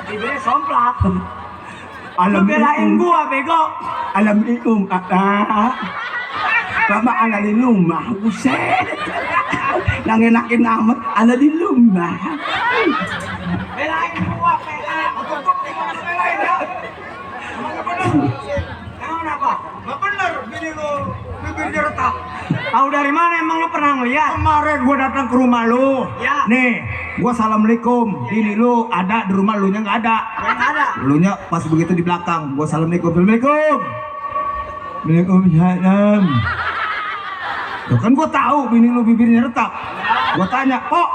Bibirnya somplak. Lu Alam belain gua bego. Alam Bapak ada di rumah, buset. Nangenakin amat, ada di rumah. Belain gua PA. Tutup di mana belain ya. Emang kenapa? Nggak bener bini lu bibirnya retak. Tahu dari mana emang lu pernah ngeliat? Kemarin gua datang ke rumah lu. Ya. Nih, Gua assalamualaikum. Bini lu ada di rumah, lu nya nggak ada. Yang ada. Lu nya pas begitu di belakang. Gua assalamualaikum. Assalamualaikum. Waalaikumsalam. Tuh kan gua tahu bini lu bibirnya retak. Gua tanya, "Pok,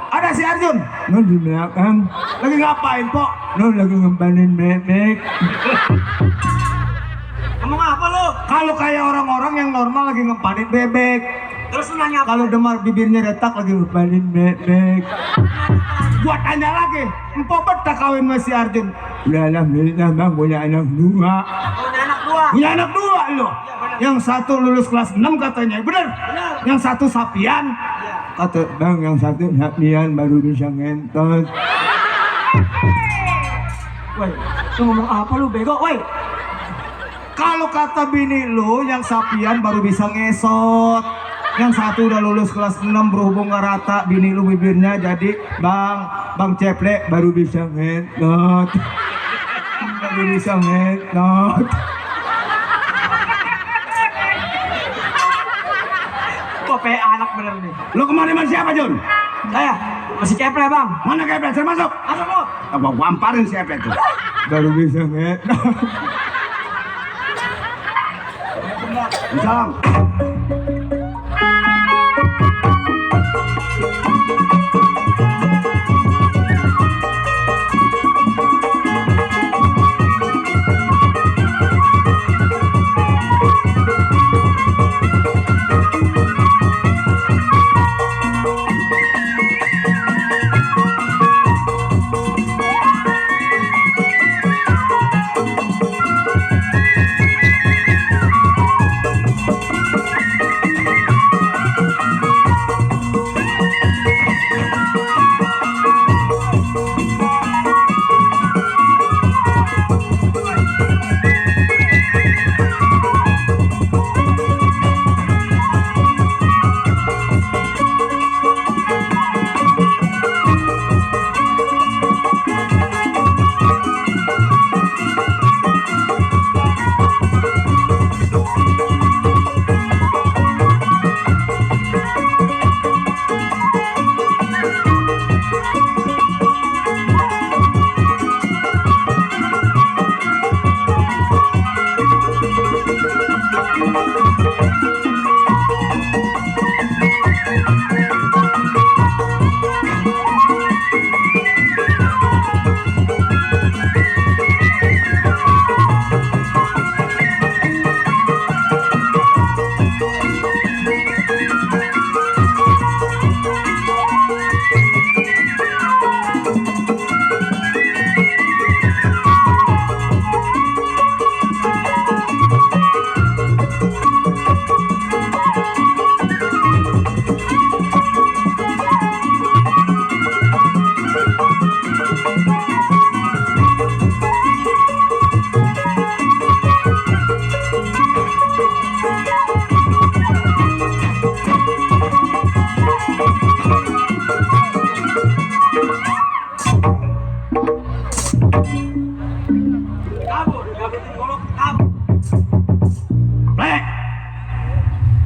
ada si Arjun?" "Lu di belakang." "Lagi ngapain, Pok?" "Lu lagi ngempanin bebek." Ngomong apa lu? Kalau kayak orang-orang yang normal lagi ngempanin bebek. Terus lu nanya apa? Kalau demar bibirnya retak lagi ngempanin bebek. Gua tanya lagi, "Empok betah kawin sama si Arjun?" "Udah alhamdulillah bang, punya anak 2. Oh, ada anak dua. Punya anak 2 lo. Yang satu lulus kelas 6 katanya, bener? Yang satu sapian. Kata bang, yang satu sapian baru bisa ngentot. Woi, lu ngomong apa lu bego, woi? Kalau kata bini lu, yang sapian baru bisa ngesot. Yang satu udah lulus kelas 6 berhubung gak rata, bini lu bibirnya jadi bang ceplek baru bisa ngentot. Baru bisa ngentot. Gua pe anak bener nih. Lu kemana sama siapa Jun? Saya masih ceple bang. Mana keplek? Saya masuk. Masuk lu. Apa gamparin si keplek tuh? Baru bisa ngentot. Salam.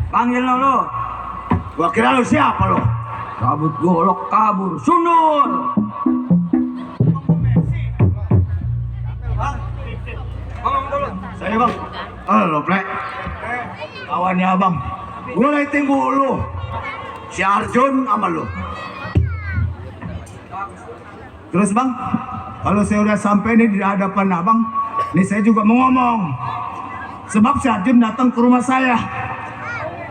Panggil lu. Gua kira lu siapa lu? Kabut golok kabur. Sundul. Saya bang. Halo Plek. Kawannya abang. Gua liatin lu. Si Arjun sama lu. Terus bang, kalau saya udah sampai nih di hadapan abang, nih saya juga mau ngomong. Sebab si Arjun datang ke rumah saya.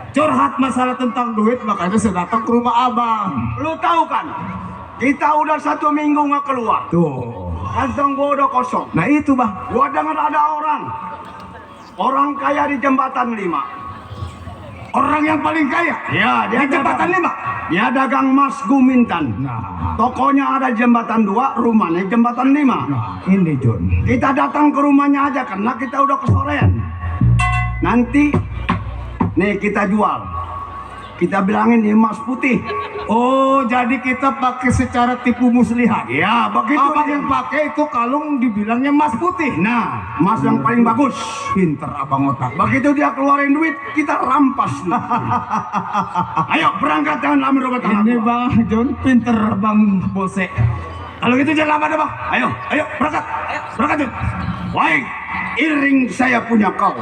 Curhat masalah tentang duit, makanya saya datang ke rumah abang. Lu tahu kan, kita udah 1 minggu nggak keluar. Tuh. Kantong gua udah kosong. Nah itu bang. Gua dengar ada orang kaya di jembatan 5. Orang yang paling kaya. Ya, Di jembatan 5. Dia dagang emas Gumintan. Nah, Tokonya ada jembatan 2, rumahnya jembatan 5. nah ini Jun. Kita datang ke rumahnya aja karena kita udah kesorean. Nanti nih kita jual. Kita bilangin ini emas putih. Oh, jadi kita pakai secara tipu muslihat. Ya, begitu. Abang yang pakai itu kalung dibilangnya emas putih. Nah, emas yang paling bagus. Pinter abang otak. Begitu dia keluarin duit, kita rampas. Ayo berangkat, jangan lama rumah tangga. Ini gua. Bang John pinter Bang Bose. Kalau gitu jangan lama deh bang. Ayo berangkat. Berangkat Jun. Baik, iring saya punya kau.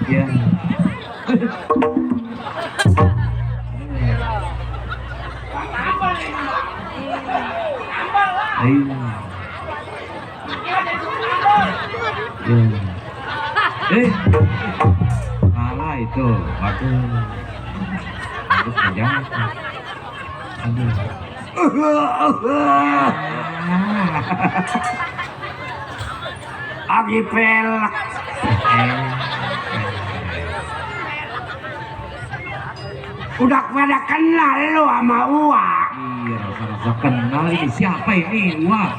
Ya. Ayo. Ya. Kalah itu. Aduh. Terus jangan. Aduh. Agi pelak. Udah pada kenal lu sama Uwa. Iya, rasa-rasa kenal ini. Siapa ini? Wah.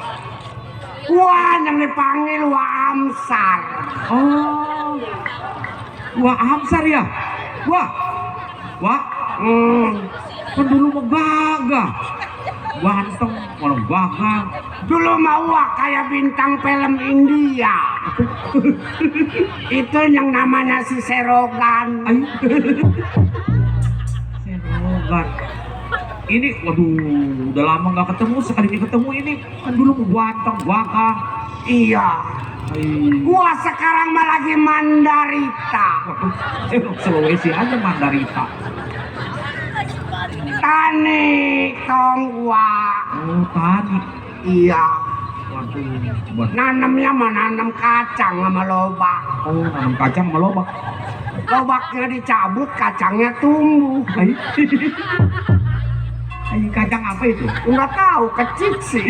Uwa yang dipanggil Uwa Amsar. Oh. Wah, Amsar ya? Wah. Wah. Kan dulu mah gagah. Ganteng, orang gagah. Dulu mah Uwa kayak bintang film India. Itu yang namanya si Serogan. Ayo. Serogan. Ini, waduh, udah lama nggak ketemu. Sekali ini ketemu ini kan dulu ganteng, gagah. Iya. Ayo. Gua sekarang mah lagi Mandarita. Waduh, Sulawesi aja Mandarita. Tani tong gua. Oh, tani. Iya. Waduh, buat Nanamnya mah nanam kacang sama lobak. oh, nanam kacang sama lobak. Lobaknya dicabut, kacangnya tumbuh. Ayo. Ayo, kacang apa itu? Nggak tahu, kecil sih.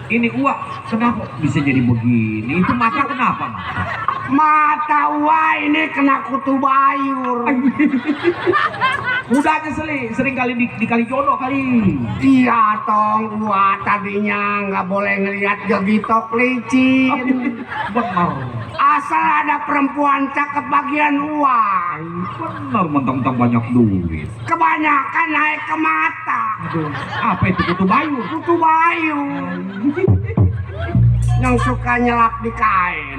Ini Uwa, kenapa bisa jadi begini? Itu mata kenapa? Mata Uwa ini kena kutu bayur. Udahnya sering kali di kali jodoh kali. Iya tong, Uwa tadinya nggak boleh ngelihat gegitok licin. Benar. Asal ada perempuan cakep bagian Uwa. Benar, mentang-mentang banyak duit. Kebanyakan naik ke mata. Aduh, apa itu kutu bayu? Kutu bayur. Yang suka nyelap di kain.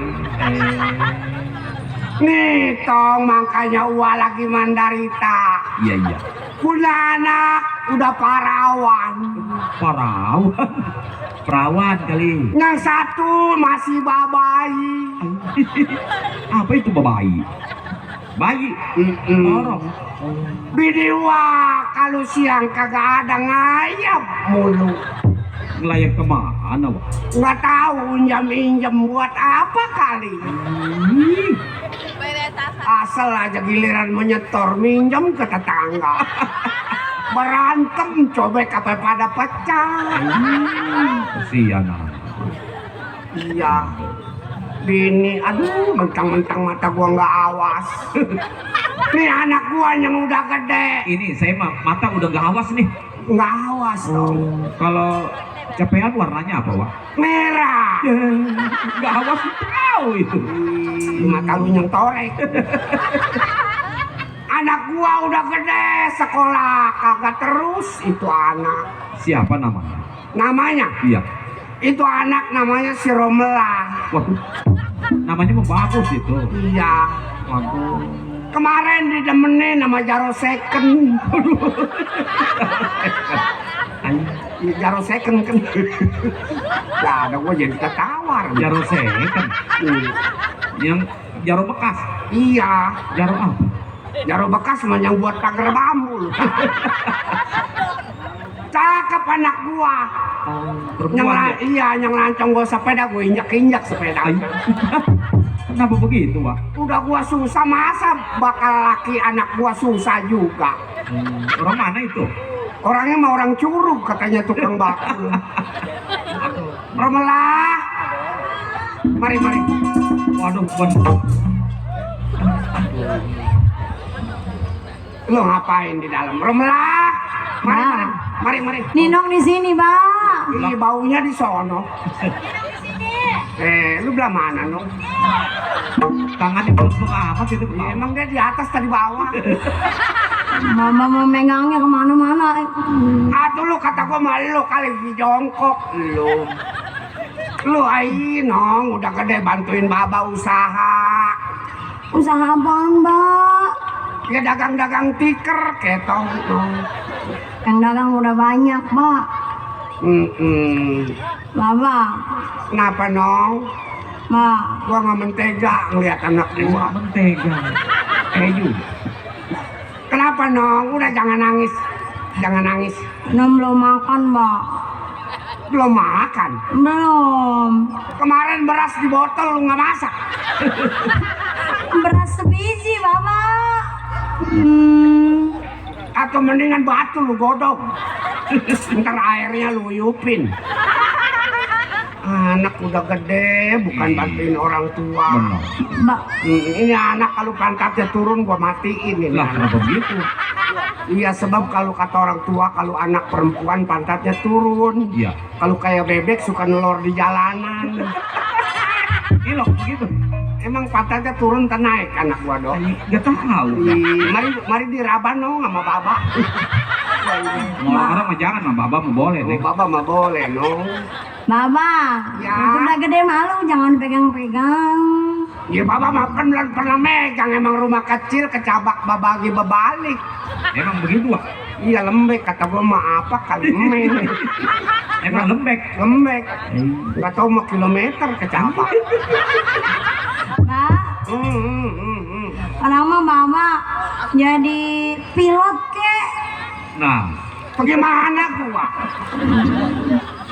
Nih tong, makanya Uwa lagi Mandarita. Iya, iya. Punya anak udah parawan. Perawan. Perawan kali. Yang satu masih babayi. Apa itu bayi? Bayi. Orang. Bini Uwa kalau siang kagak ada ngayap mulu. Ngelayap kemana, Wak? Nggak tahu injam buat apa kali. Asal aja giliran menyetor minjem ke tetangga. Berantem cobek apa pada pecah. Kasihan anak. Iya. Bini, aduh, mentang-mentang mata gua nggak awas. Nih anak gua yang udah gede, Ini saya mata udah nggak awas nih. nggak awas dong. Kalau capean warnanya apa, Wak? Merah. Nggak awas tahu itu. Mata lu yang torek. Anak gua udah gede, sekolah kagak terus itu anak. Siapa namanya? Namanya, Iya. itu anak namanya si Romela. Waduh. Namanya mah bagus itu. Iya. Waduh. Kemarin didemenin sama Jaro Second. Jaro Second kan. Nah, ada gua jadi ketawar. Jaro second. Yang jaro bekas. Iya, Jaro apa? Jaro bekas mah yang buat pagar bambu. Cakep anak gua. Perempuan ya? Iya, yang lancong gua sepeda gua injak-injak sepeda. Kenapa begitu, Pak? Udah gua susah, masa bakal laki anak gua susah juga. Orang mana itu? Orangnya mah orang Curug katanya tukang bakul. Romelah. Mari. Waduh, waduh. Lo ngapain di dalam? Romelah. Mari. Ninong di sini, Pak. Ih, baunya di sono. Lu belah mana, Nong? Tangannya peluk amat itu. Ya, emang dia di atas tadi bawah. Mama mau megangnya kemana-mana. Aduh, lu kata gua malu kali di jongkok. Lu ai, Nong, udah gede bantuin Baba usaha. Usaha apaan, Mbak? Ya dagang-dagang tiker, ketong, Nong. Yang dagang udah banyak, Pak. Bapak, Kenapa, Nong? Mbak. Gua nggak mentega ngeliat anak gua. Mentega. Keju. Kenapa, Nong? Udah jangan nangis. Nom belum makan, Mbak. Belum makan. Belum. Kemarin beras di botol lu nggak masak. Beras sebiji, Bapak. Atau mendingan batu lu godok. Ntar airnya lu yupin. Anak udah gede, bukan bantuin orang tua. Benar. Mbak, Ini anak kalau pantatnya turun gua matiin ini. Lah, kenapa begitu? Iya, sebab kalau kata orang tua kalau anak perempuan pantatnya turun. Iya. Kalau kayak bebek suka nelor di jalanan. Ilok begitu. Emang pantatnya turun atau naik anak gua dong? Gak tahu. Mari diraban dong sama Baba. Mau orang mah jangan, mah Baba mau boleh nih. Baba mah boleh dong. Bapak. Ya. Itu udah gede malu, jangan pegang-pegang. Ya Baba mah pernah megang, emang rumah kecil kecabak babagi bebalik. Emang begitu, Pak? Iya lembek, kata gua mah apa kali emen. Emang lembek. Lembek. Nggak tahu mah kilometer kecabak. Mbak, orang mah Bapak jadi pilot kek. Nah, Bagaimana gua?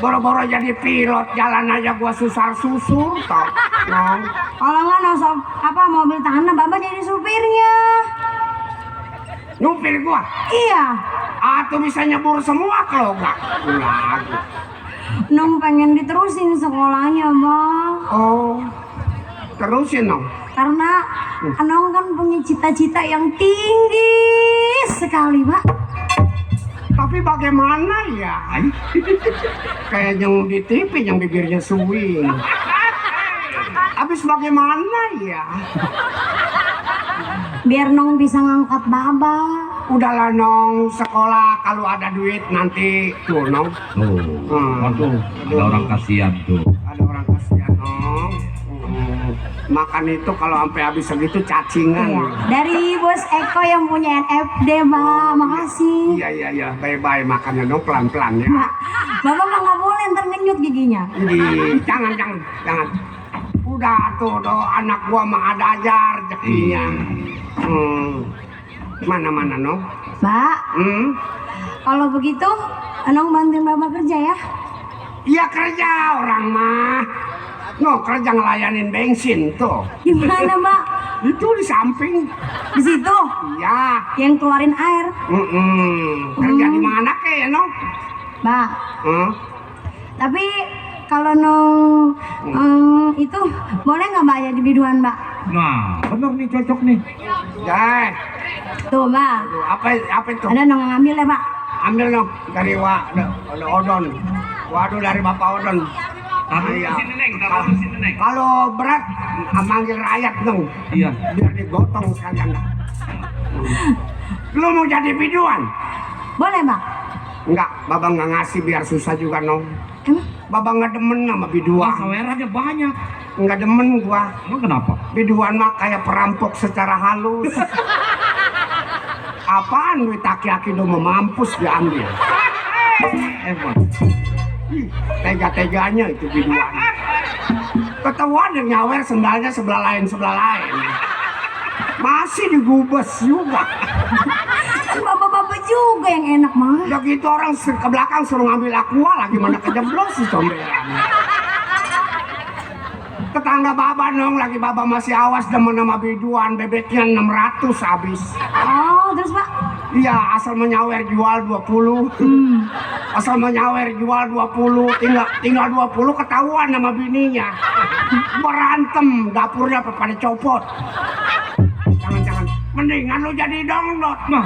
Boro-boro jadi pilot, jalan aja gua susur-susur toh. Nong. Kalau nggak nosok apa mobil tanah, Bapak jadi supirnya. Nyupir gua. Iya, Atau bisa nyebur semua kalau enggak. Lagi. Nong pengen diterusin sekolahnya, Bang. Oh. Terusin dong. Karena Nong kan punya cita-cita yang tinggi sekali, Pak. Tapi bagaimana ya? Kayak yang di TV yang bibirnya swing. Habis bagaimana ya? Biar Nong bisa ngangkat Bapak. Udahlah Nong, sekolah kalau ada duit nanti tuh Nong. waduh, ada orang kasihan tuh. Ada orang kasihan Nong. Makan itu kalau sampai habis segitu cacingan. Iya. Dari Bos Eko yang punya NFD, Mbak. Makasih. Iya. Bye-bye makannya dong pelan-pelan ya. Mbak, Bapak mah nggak boleh ntar ngenyut giginya. Jadi jangan. Udah tuh anak gua mah ada aja rezekinya. Mana Nong? Mbak, kalau begitu, Nong bantuin Bapak kerja ya. Iya kerja orang mah. No kerja ngelayanin bensin tuh. Gimana, Mbak? Itu di samping. Di situ Iya. yang keluarin air. Kerja di mana ke ya Nong? Mbak, Hmm? tapi kalau Nong itu boleh nggak Mbak jadi biduan, Mbak? Nah, bener nih, cocok nih. Jai. Tuh, Mbak. Apa itu? Ada Nong yang ngambil ya, Pak. Ambil Nong dari ada Odon. Waduh dari Bapak Odon. Taruh di Iya. sini, Neng. Taruh di sini, Neng. Kalau berat manggil rakyat dong. Iya. Biar digotong sekalian. Lu mau jadi biduan? Boleh, Mbak. Enggak, Babang nggak ngasih biar susah juga Nong. Emang? Baba nggak demen sama biduan. Sawerannya banyak. Nggak demen gua. Emang kenapa? Biduan mah kayak perampok secara halus. Apaan duit aki-aki do mampus diambil. Emang. Ih, tega-teganya itu biduan. Ketahuan yang nyawer sendalnya sebelah lain. Masih digubes juga. Kan bapak-bapak juga yang enak mah. Udah gitu orang ke belakang suruh ngambil aqua lagi mana kejeblos si comberan. Tetangga baba dong lagi baba masih awas demen sama biduan bebeknya 600 habis. Oh, terus Pak? Iya asal menyawer jual 20. Asal menyawer jual 20 tinggal 20 ketahuan sama bininya. Berantem dapurnya pada copot. Jangan mendingan lu jadi dangdut. Nah,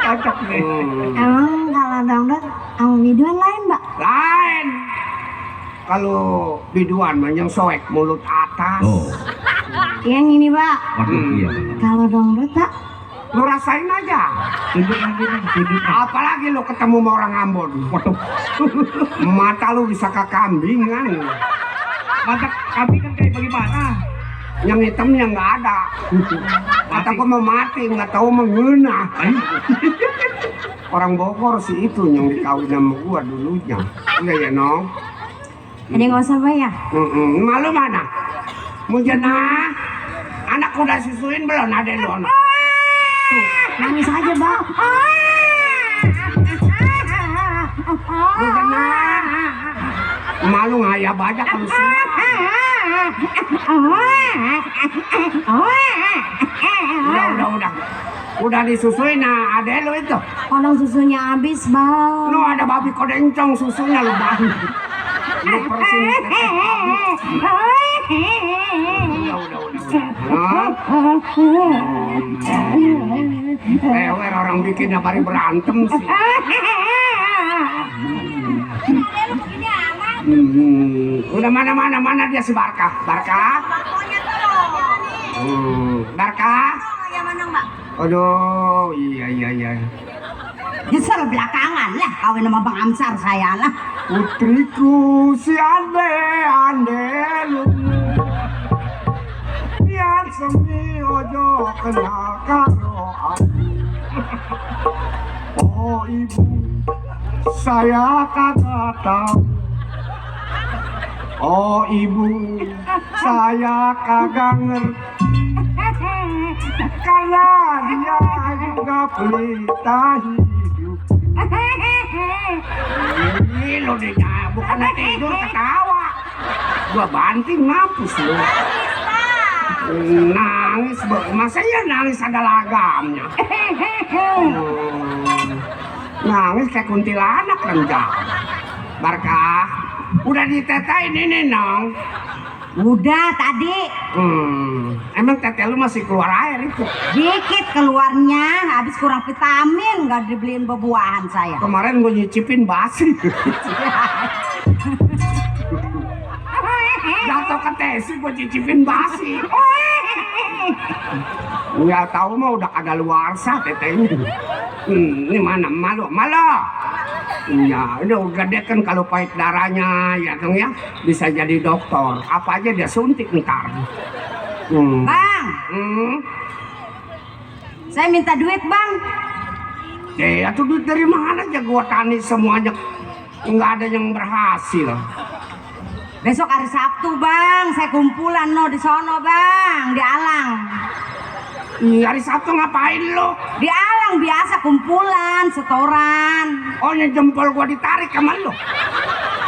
cocok nih. Emang kalau dangdut sama biduan lain, Mbak? Lain. Kalau biduan mah yang soek mulut atas. Oh, Yang ini, Pak. waduh iya. Kalau dangdut, Pak, Lu rasain aja. Tunjuk lagi nih, tunjuk. Apalagi lu ketemu sama orang Ambon. Waduh. Mata lu bisa ke kambingan. Mata kami kan kayak bagaimana? Yang hitamnya nggak ada. Mata gua mau mati nggak tahu mengena. Orang Bogor sih itu yang dikawin sama gua dulunya. Iya ya Nong. jadi nggak usah Pak ya? Malu mana? Mujana, anak udah susuin belum ada lu anak? Nangis aja, Pak. Mujana, malu ngayap aja kalau sih. Udah disusuin nah ada lu itu. Orang susunya habis, Bang. Lu ada babi kodencong susunya lu bang. Lu persin. Ewer orang bikin apa berantem sih. Udah mana dia si Barka? Barka? Barka? Yang mana, Mbak? Aduh, iya. Nyesel belakangan lah kawin sama Bang Amsar saya lah. Putriku si ande lu. Biar semi ojo kenal karo aku. Oh ibu, saya kagak tahu. Oh ibu, saya kagak ngerti. Karena dia juga pelita hidup. Ini lo deh, bukan tidur ketawa. Gua banting mampus lo. Nangis, masa ya nangis ada lagamnya. Nangis kayak kuntilanak renjang. Barka, udah ditetain ini Nong. Udah tadi Emang tete lu masih keluar air itu? dikit keluarnya, habis kurang vitamin, nggak dibeliin buah-buahan saya. Kemarin gue nyicipin basi. Jatuh ke tesi gue cicipin basi. Nggak tahu mah udah kagak luarsa tetenya. Ini mana malu. Ya udah gede kan kalau pahit darahnya ya dong ya bisa jadi dokter. Apa aja dia suntik ntar. Bang, saya minta duit, Bang. Atau duit dari mana aja gua tani semuanya nggak ada yang berhasil. Besok hari Sabtu, Bang, saya kumpulan di sono, Bang, di Alang. Hari Sabtu ngapain lo? Di Alang biasa kumpulan, setoran. Oh ini jempol gua ditarik sama lo.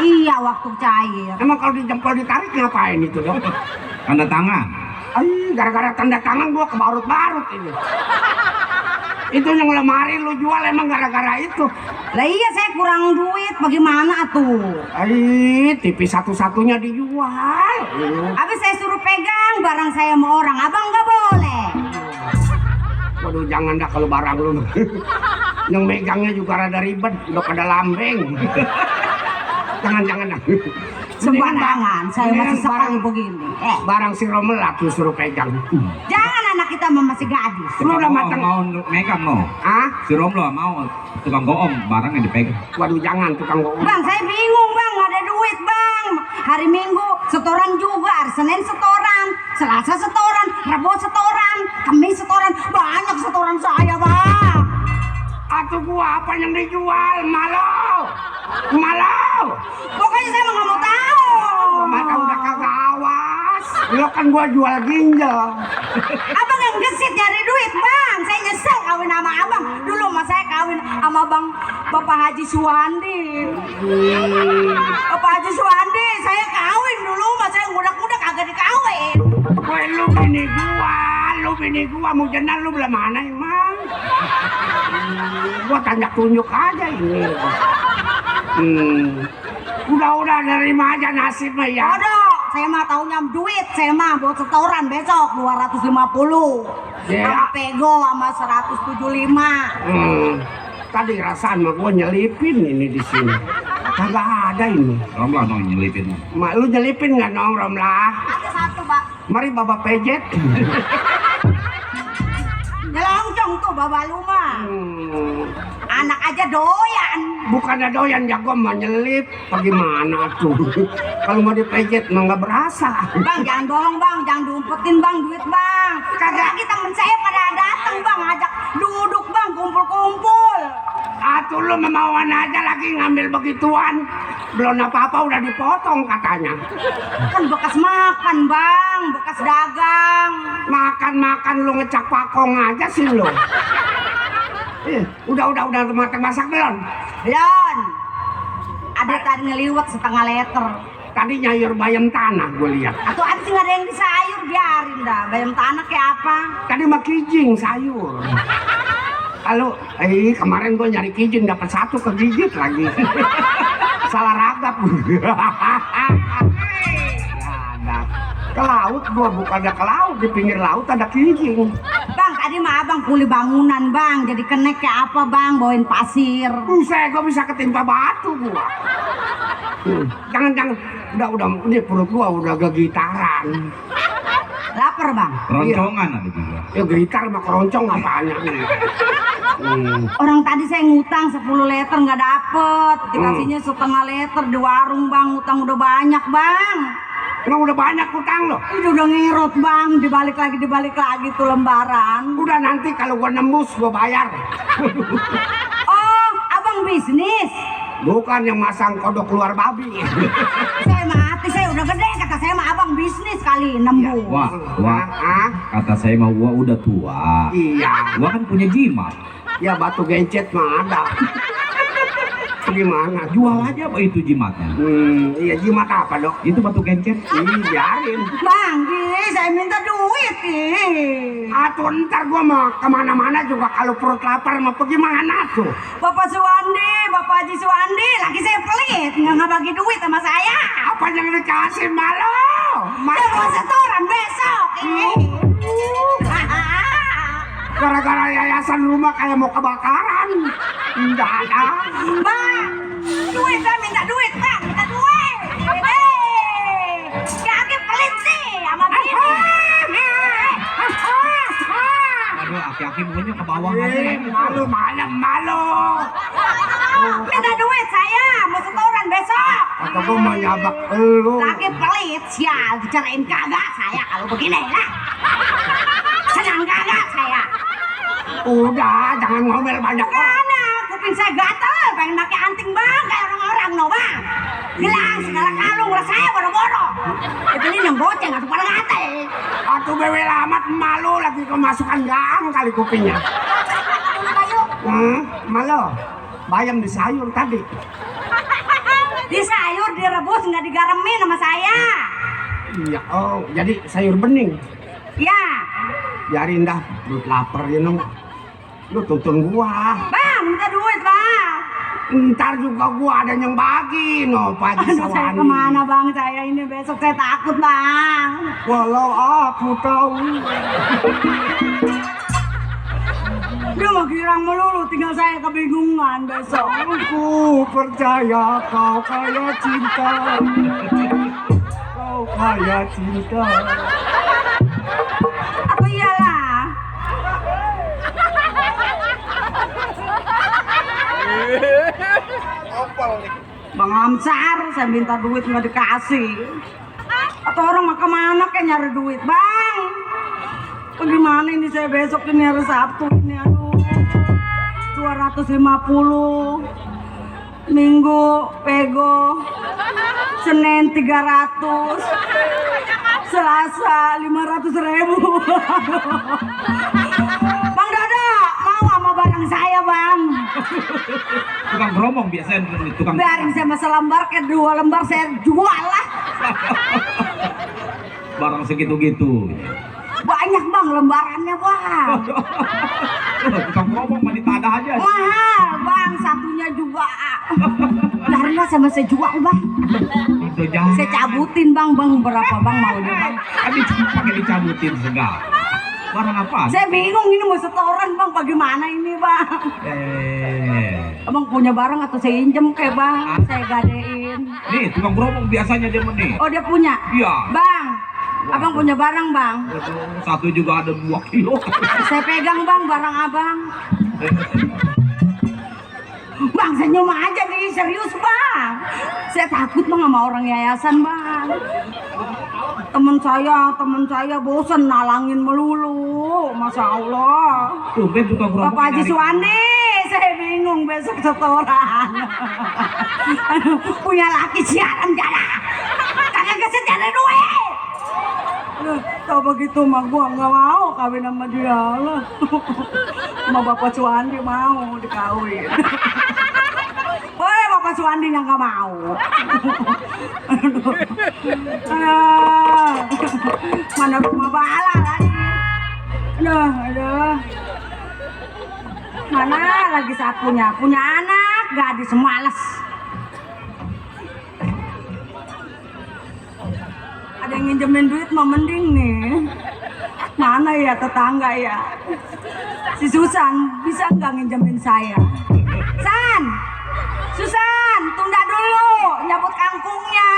Iya, waktu cair. Emang kalau di jempol ditarik ngapain itu dong? Tanda tangan. Gara-gara tanda tangan gua kebarut-barut ini. Itu yang lemari lu jual emang gara-gara itu. Lah iya, saya kurang duit, bagaimana tuh? TV satu-satunya dijual. Habis saya suruh pegang barang saya sama orang, abang nggak boleh. Waduh jangan dah kalau barang lu. Yang megangnya juga rada ribet, udah pada lambeng. Jangan dah. Sembarangan, saya Mendingan masih sekali barang- begini. Barang si Romelat lu suruh pegang. Jangan anak kita sama masih gadis. Lu udah Tukang matang. bohong mau megang no. Ah, Si Romlo mau tukang bohong barang yang dipegang. waduh jangan tukang bohong. Bang, saya bingung bang, nggak ada duit bang. Hari Minggu setoran juga, hari Senin setoran, Selasa setoran, Rabu setoran, Kamis setoran, banyak setoran saya bang. Atuh gua apa yang dijual? Malau. Pokoknya saya nggak mau tahu. Gua mata udah kagak awas. Lo kan gua jual ginjal. Abang yang gesit nyari duit bang, saya nyesel kawin sama abang. Dulu mas saya kawin sama bang Bapak Haji Suwandi. Bapak Haji Suwandi, saya kawin dulu, mas saya ngudak-ngudak kagak dikawin. Woi lu bini gua mau jenal lu belah mana emang? Gua tanya tunjuk aja ini. Udah nerima aja nasibnya ya. Bodoh, saya mah taunya duit, saya mah buat setoran besok 250. Ya. Sama pego sama 175. Tadi rasaan mah gua nyelipin ini di sini. Kagak ada ini. Romlo no nyelipin. Mak lu nyelipin nggak nong Romlah? Ada satu, Pak. Mari bapak pejet. Nyelongcong tuh baba lu mah. Anak aja doyan. Bukannya doyan jago mah nyelip. Bagaimana tuh? Kalau mau dipejet mah nggak berasa. Bang, jangan bohong bang, jangan diumpetin bang duit bang. Kagak. Lagi temen saya pada datang bang, ajak duduk bang, kumpul-kumpul. Atuh lu memauan aja lagi ngambil begituan. Belum apa-apa udah dipotong katanya. Kan bekas makan bang, bekas dagang. Makan lu ngecak pakong aja sih lu. Udah masak belum? Belum. Ada tadi ngeliwat setengah liter. Tadi nyayur bayam tanah gue lihat. Atau ada sih nggak ada yang disayur, biarin dah. Bayam tanah kayak apa? Tadi mah kijing sayur. Halo, kemarin gue nyari kijing dapat satu kegigit lagi. Salah ragap. Ada. Ke laut gua bukannya ke laut, di pinggir laut ada kijing. Bang, tadi mah abang kuli bangunan bang, jadi kenek kayak apa bang, bawain pasir. Buset, gua bisa ketimpa batu gua. Jangan. Udah, ini perut gua udah gegitaran. Lapar bang. Roncongan ada juga. Ya gitar mah keroncong apanya. Orang tadi saya ngutang 10 liter nggak dapet, dikasihnya setengah liter di warung bang, ngutang udah banyak bang. Emang udah banyak utang lo? Udah ngerot bang, dibalik lagi tuh lembaran. Udah nanti kalau gua nembus gua bayar. Oh, abang bisnis? Bukan yang masang kodok keluar babi. Saya mati, saya udah gede, kata saya mah abang bisnis kali, nembus. Wah, Ah, kata saya mah gua udah tua. iya. Gua kan punya jimat. Ya batu gencet mah ada. Gimana? Jual aja apa itu jimatnya? Iya jimat apa dok? Itu batu gencet. Biarin. Bang, saya minta duit nih. Atuh ntar gua mau kemana-mana juga kalau perut lapar mau pergi mana tuh? Bapak Suwandi, Bapak Haji Suwandi, lagi saya pelit, nggak bagi duit sama saya. Apa yang dikasih malu? Saya mau setoran besok. Gara-gara yayasan rumah kayak mau kebakaran. Enggak ada. Bang, duit, saya minta duit, bang, minta duit. Kaki pelit sih, sama bini. Aduh, aki-aki mukanya ke bawah aja. Malu. Minta duit saya, mau setoran besok. Atau gua mau nyabak lu. Laki pelit, sial, dicarain kagak saya kalau begini lah. Senang kagak saya. Udah, jangan ngomel banyak orang. Mana? Kuping saya gatel, pengen pakai anting bang, kayak orang-orang no bang. Bilang segala kalung lah saya bodoh-bodoh. Dibeliin yang goceng atau pada gatel. Atuh bebel amat malu lagi kemasukan gang kali kupingnya. Malu. Bayam di sayur tadi. Di sayur direbus nggak digaremin sama saya. Iya, oh jadi sayur bening. Ya, Biarin dah, perut lapar ya nong. Lu tuntun gua. bang, minta duit bang. Ntar juga gua ada yang bagi no Pak Haji Aduh, saya Sawandi. kemana bang? Saya ini besok saya takut bang. Walau aku tahu. Dia mau girang melulu, tinggal saya kebingungan besok. Aku percaya kau kaya cinta. Kau kaya cinta. Apa iyalah? Bang Amsar, saya minta duit nggak dikasih. Atau orang mah kemana kayak nyari duit, Bang? Bagaimana ini saya besok ini hari Sabtu ini, aduh. 250. Minggu pego. Senin 300. Selasa 500.000. Bang Dodo, mau sama barang saya, Bang? Tukang geromong biasanya tukang. Biarin saya masa lembar ke 2 lembar saya jual lah. Barang segitu-gitu. Banyak, Bang, lembarannya, Bang. Tukang geromong mah ditadah aja. Mahal, Bang, satunya juga. Biarinlah sama saya jual, Bang. Itu jangan. Saya cabutin, Bang. Bang, berapa, Bang, maunya, Bang? Tadi pakai dicabutin segala. Barang apa? Saya bingung ini mau setoran, Bang. Bagaimana ini, Bang? Abang punya barang atau saya injem kayak, Bang? Saya gadein. Nih, tukang geromong biasanya dia nih. Oh, dia punya? Iya. Bang, Abang punya barang, Bang. Waduh, satu juga ada 2 kilo. Saya pegang, Bang, barang Abang. Bang, senyum aja nih, serius, Bang. Saya takut, Bang, sama orang yayasan, Bang. Temen saya bosen nalangin melulu. Masya Allah. Tuh, Ben tukang geromong. Bapak Haji Suwandi, saya bingung besok setoran. Aduh, punya laki siaran jalan. Kagak geset cari duit. Tau begitu mah gua nggak mau kawin sama dia lah. Sama Bapak Suwandi mau dikawin. Boleh Bapak Suwandi yang nggak mau. Mana rumah bala lagi. Aduh. Mana lagi saat punya anak gadis semalas. Ada yang nginjemin duit mah mending nih. Mana ya tetangga ya? Si Susan bisa nggak nginjemin saya? Susan, tunda dulu nyabut kangkungnya.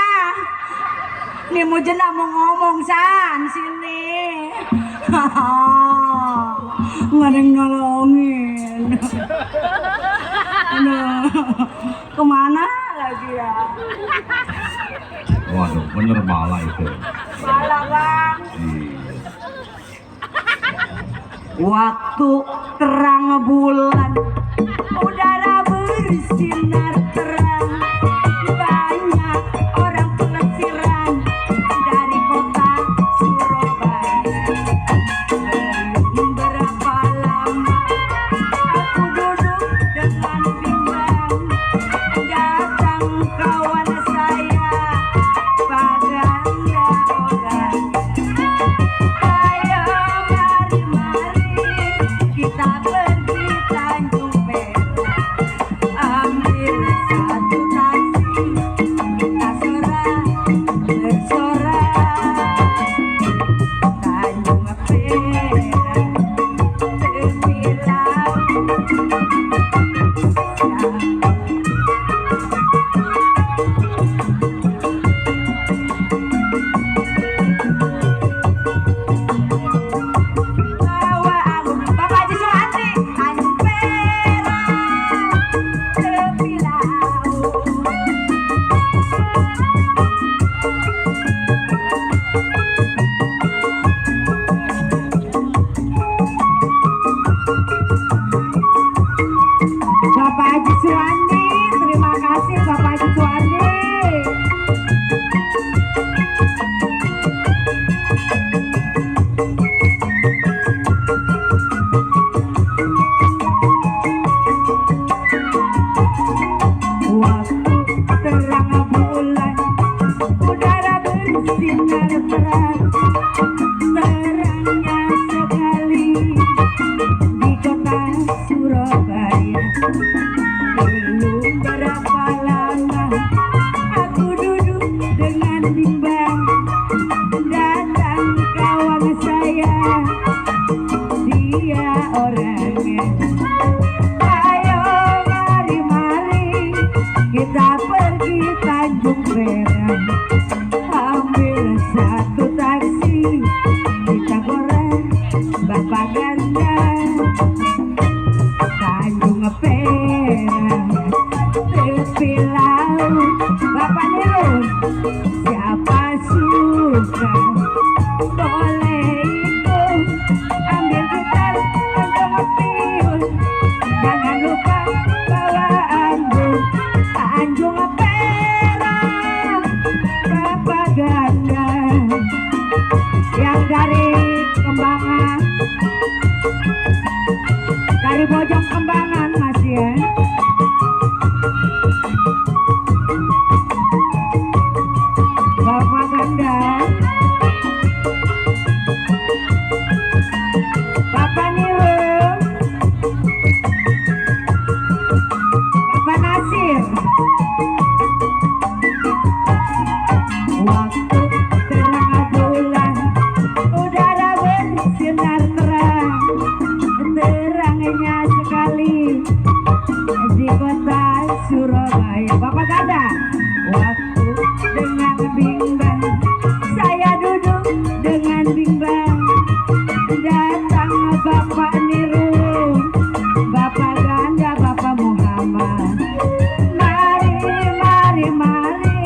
Nih mau jenah mau ngomong, San, sini. Nggak ada yang nolongin. Kemana lagi ya? Waduh, bener bala itu. Bala, Bang. Waktu terang bulan, udara bersinar terang, banyak orang pelesiran dari kota Surabaya. Belum berapa lama aku duduk dengan bimbang, datang kawan saya Baganda orang. Ayo mari kita pergi Tanjung Perak, ambil satu taksi, kita bersorak Tanjung Perak, tepi bawa aku Bapak Haji Suwandi, Tanjung Perak, tepi laut. Bapak Haji Suwandi, terima kasih Bapak Haji Suwandi. Waktu terang bulan, udara bersinar terang, terangnya sekali di kota Surabaya. Belum berapa lama aku duduk dengan bimbang, datang kawan saya, dia orangnya. Ayo mari kita pergi Tanjung Perak, ambil satu taksi, kita goreng Bapak Ganda. Tanjung Perak, tepi laut. dari Bojong Kembangan Mas ya. Bapak Ganda, Bapak Nirul, Bapak Nasir. Waktu terang bulan, udara bersinar terang, terangnya sekali di kota Surabaya. Bapak Ganda, waktu dengan bimbang, saya duduk dengan bimbang, datang Bapak Nirul, Bapak Ganda, Bapak Muhammad. Mari, mari, mari,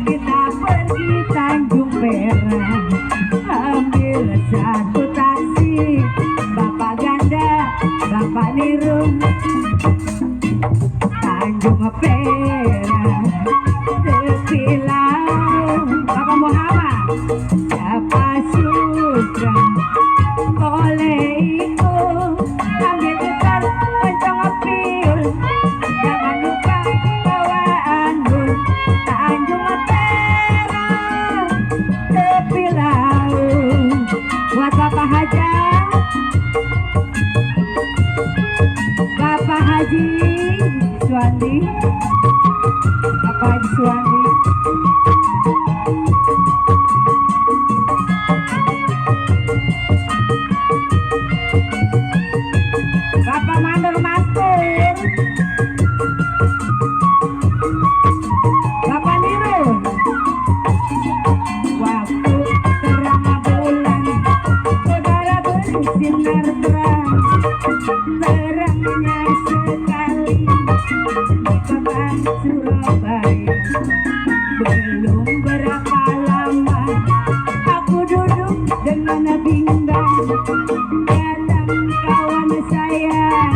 kita pergi Tanjung Perak, ambil satu taksi. Bapak Ganda, Bapak Nirul, Tanjung Perak, tepi laut. Bapak Muhammad, siapa suka boleh ikut, ambil tikar kencang piul, jangan lupa bawa anggur. Tanjung Perak, tepi laut. Buat Bapak Haja, Bapak Haji Suwandi, Bapak Haji Suwandi. Bapak Mandor Mastur, Bapak Nirul, waktu terang bulan, udara bersinar terang, terangnya sekali di kota Surabaya. Belum berapa lama aku duduk dengan bimbang, datang kawan saya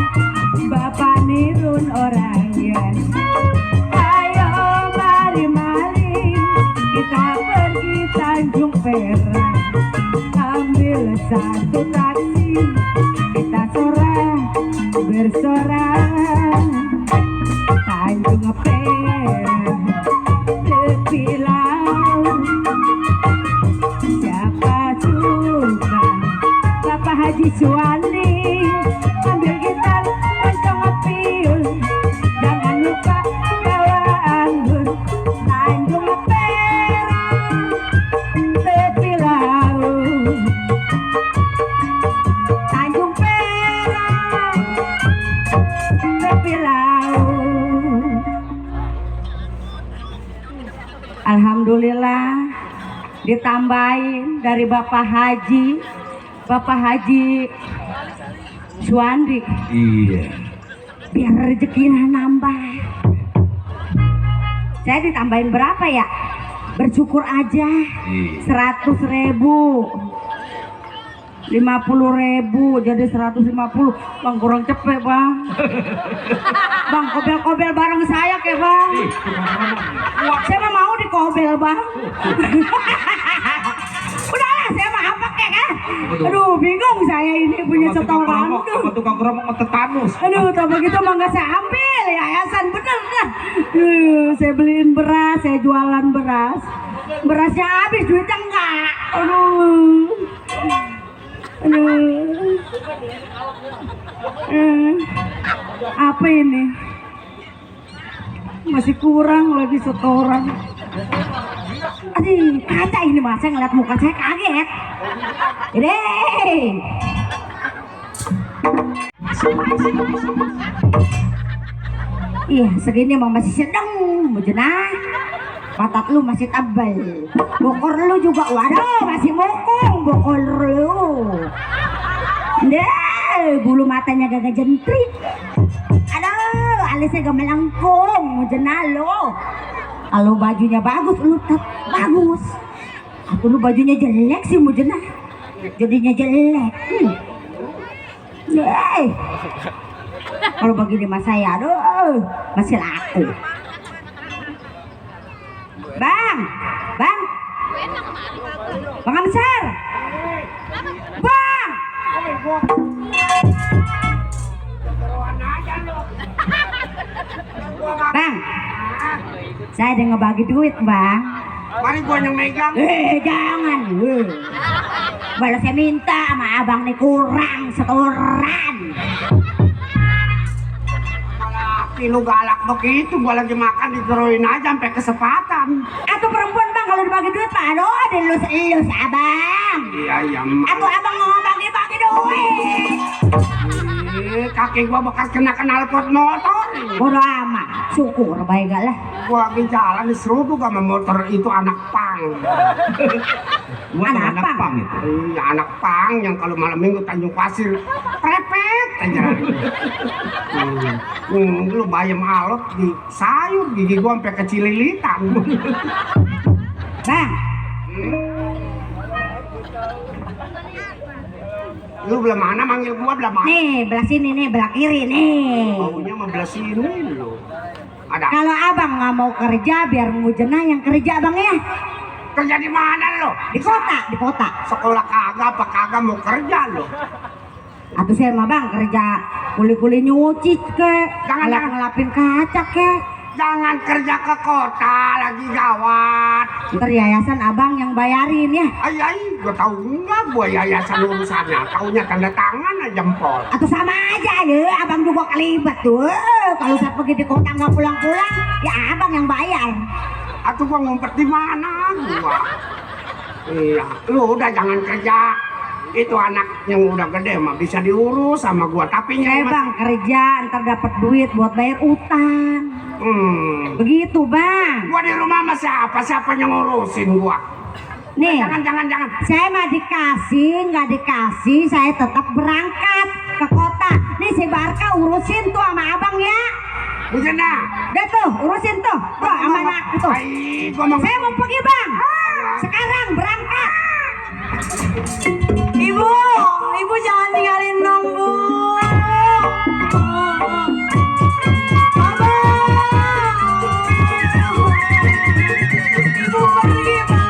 Bapak Nirul orangnya. Ayo mari, mari, kita pergi Tanjung Perak, ambil satu taksi, kita sorak bersorak. Tanjung Perak, tepi laut, siapa suka. Bapak Haji Suwandi, ambil gitar kencang piul, jangan lupa bawa anggur. Tanjung Perak, tepi laut, Tanjung Perak, tepi laut. Alhamdulillah ditambahin dari Bapak Haji Suwandi, Iya. biar rezekinya nambah. Saya ditambahin berapa ya? Bersyukur aja. 100.000, 50.000 jadi 150. Bang kurang cepet bang. Bang kobel-kobel bareng saya ke bang. Saya mah mau dikobel bang. Udahlah saya mah apa kek kan. Aduh bingung saya ini punya setoran tuh. Sama tukang keromok sama tetanus. Aduh tak begitu mah nggak saya ambil yayasan bener dah. Saya beliin beras, saya jualan beras. Berasnya habis duitnya enggak. Aduh. Apa ini? Masih kurang lagi setoran. Aduh, kaca ini mas, saya ngeliat muka saya kaget. Deh. Iya, segini mah masih sedang, Mujenah. Patat lu masih tabal, bokor lu juga, waduh masih mokong bokor lu. Deh, bulu matanya gagak jentrik. Aduh, alisnya gak melengkung, Mujenah lu. Kalau bajunya bagus, lu tetap bagus. Aku lu bajunya jelek sih, Mujenah. Jadinya jelek. Deh. Kalau begini mas saya, aduh, masih laku. Bang, Bang Amsar, Bang. Saya ada ngebagi duit, Bang. Mari gua yang megang. Jangan. Balas saya minta sama abang nih kurang setoran. Lu galak begitu, gua lagi makan diteruin aja sampai kesempatan. Atau perempuan Bang kalau dibagi duit Pak, aduh dilus-elus abang. Iya, Atau abang ngomong bagi-bagi duit. Kaki gua bekas kena knalpot motor. Bodoh amat, syukur baik gak lah. Gua lagi jalan diseruduk sama motor itu anak pang. Gua Anak anak pang. pang itu. Iya, anak pang yang kalau malam minggu Tanjung Pasir prepet aja. Lu bayam alot di sayur gigi gua sampai kecililitan. Bang, Lu belah mana manggil gua belah mana? nih belah sini nih, belah kiri nih. Baunya mah belah sini lu. Ada Kalau abang nggak mau kerja, biar Mujena yang kerja bang ya. kerja di mana lo? Di kota, di kota. Sekolah kagak apa kagak mau kerja lo? Atau saya mah bang kerja kuli-kuli nyuci ke, Jangan. ngelapin kaca ke. Jangan kerja ke kota lagi gawat. Ntar yayasan abang yang bayarin ya. Ay, gua tahu enggak gua yayasan urusannya. Taunya tanda tangan aja jempol. Atau sama aja ya, abang juga kelibat tuh. Kalau saat pergi di kota nggak pulang-pulang, ya abang yang bayar. Atau gua ngumpet di mana gua? Iya, lu udah jangan kerja. Itu anak yang udah gede mah bisa diurus sama gua. Tapi Saya nyai bang kerja, ntar dapat duit buat bayar utang. Begitu bang. Gua di rumah sama siapa? Siapa yang ngurusin gua? Nih, Jangan. saya mah dikasih, nggak dikasih, saya tetap berangkat ke kota. Nih si Barka urusin tuh sama abang ya. Bujana. Udah tuh, urusin tuh. Tuh sama anak tuh. Ay, gua mau. Saya mau pergi bang. Sekarang berangkat. Ibu jangan tinggalin dong bu. Ibu pergi bang.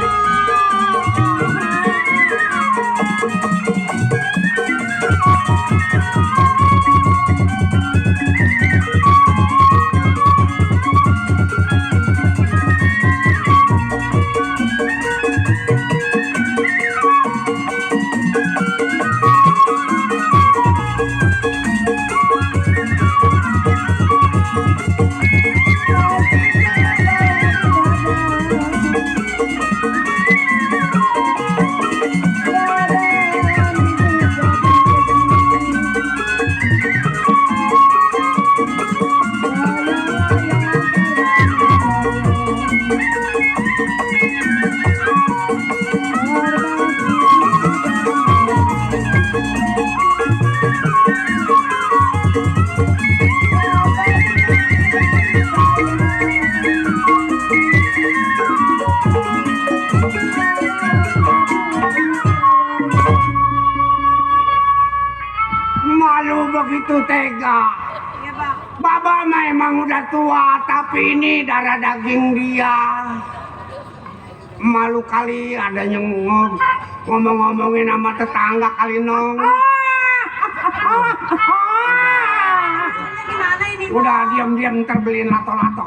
Malu begitu tega. Iya bang. Baba memang udah tua, tapi ini darah daging dia. Malu kali ada yang ngomong-ngomongin sama tetangga kali nong. Gimana ini? Udah diam-diam ntar beliin lato-lato.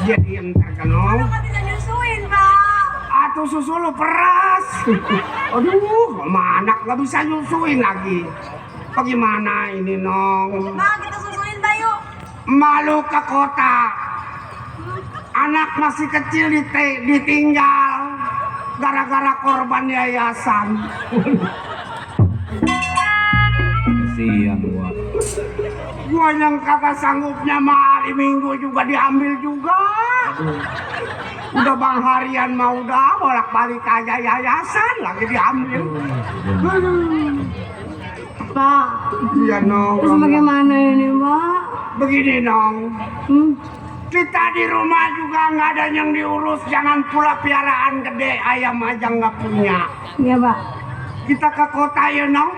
Dia diem ntar kan nong. Nggak bisa nyusuin bang. Atuh susu lu peras. Aduh, sama anak gak bisa nyusuin lagi. Bagaimana ini nong? Bang kita susuin bayu. Malu ke kota. Anak masih kecil ditinggal gara-gara korban yayasan. Kasihan gua. Gua yang kagak sanggupnya mah hari Minggu juga diambil juga. Udah bang harian mau udah bolak-balik aja yayasan lagi diambil. Pak, Iya nong. terus bagaimana ini pak? Begini nong. Kita di rumah juga nggak ada yang diurus. Jangan pula piaraan gede ayam aja nggak punya. Iya pak. Kita ke kota ya nong.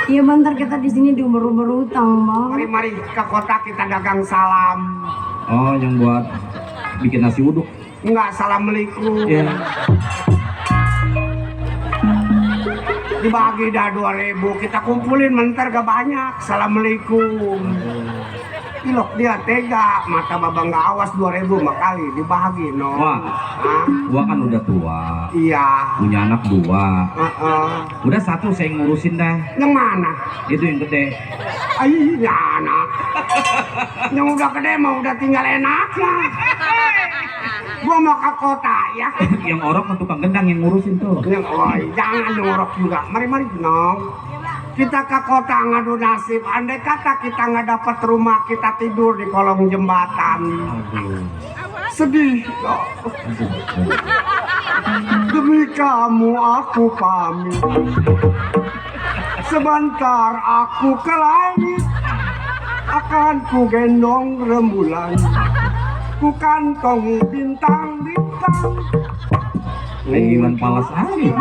Iya bentar kita di sini diumur-umur utang bang. Mari ke kota kita dagang salam. Oh, yang buat bikin nasi uduk. Enggak, assalamualaikum. Iya. Dibagi dah 2.000, kita kumpulin mentar gak banyak. Assalamualaikum. Ilok dia tega, mata babang nggak awas 2.000 makali dibagi no. Wah, Hah? gua kan udah tua, Iya. punya anak 2. Heeh. Udah 1 saya ngurusin dah. Yang mana? Itu yang gede. Iya anak. Yang udah gede mah udah tinggal enaknya. Gua mau ke kota ya. Yang orang kan tukang gendang yang ngurusin tuh. Yang oi, jangan ngorok juga. Mari nong. Kita ke kota ngadu nasib. Andai kata kita nggak dapat rumah, kita tidur di kolong jembatan. Aduh. Sedih. Loh. Demi kamu aku pamit. Sebentar aku ke langit. Akan ku gendong rembulan. Ku kantong bintang-bintang. Kayak Iwan Fals aja.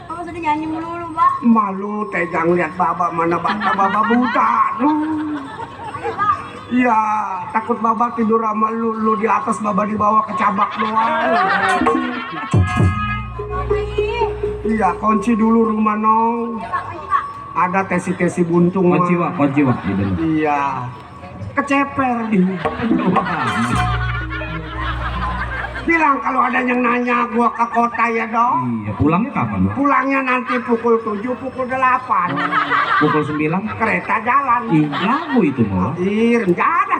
Kamu sudah nyanyi melulu, Pak. Malu tegang lihat baba mana baba buta. Iya, takut baba tidur sama lu di atas, baba di bawah kecabak doang. Iya, kunci dulu rumah nong. Ada tesi-tesi buntung. mah. Kunci wak gitu. Iya. Keceper. Bilang kalau ada yang nanya gua ke kota ya dong. Iya, pulangnya kapan? Wak? Pulangnya nanti pukul 7, pukul 8. Pukul 9? Kereta jalan. Ih, lagu itu mah. Ih, rencana.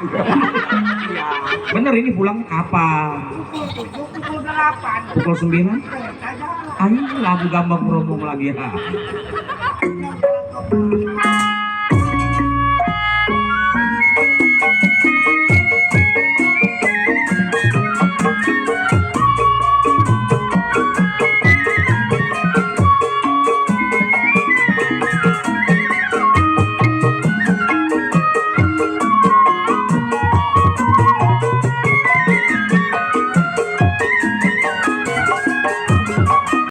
Iya. Bener ini pulang kapan? Pukul 7, pukul 8. Pukul 9? Kereta jalan. Ayo lagu gambang ngomong lagi ya.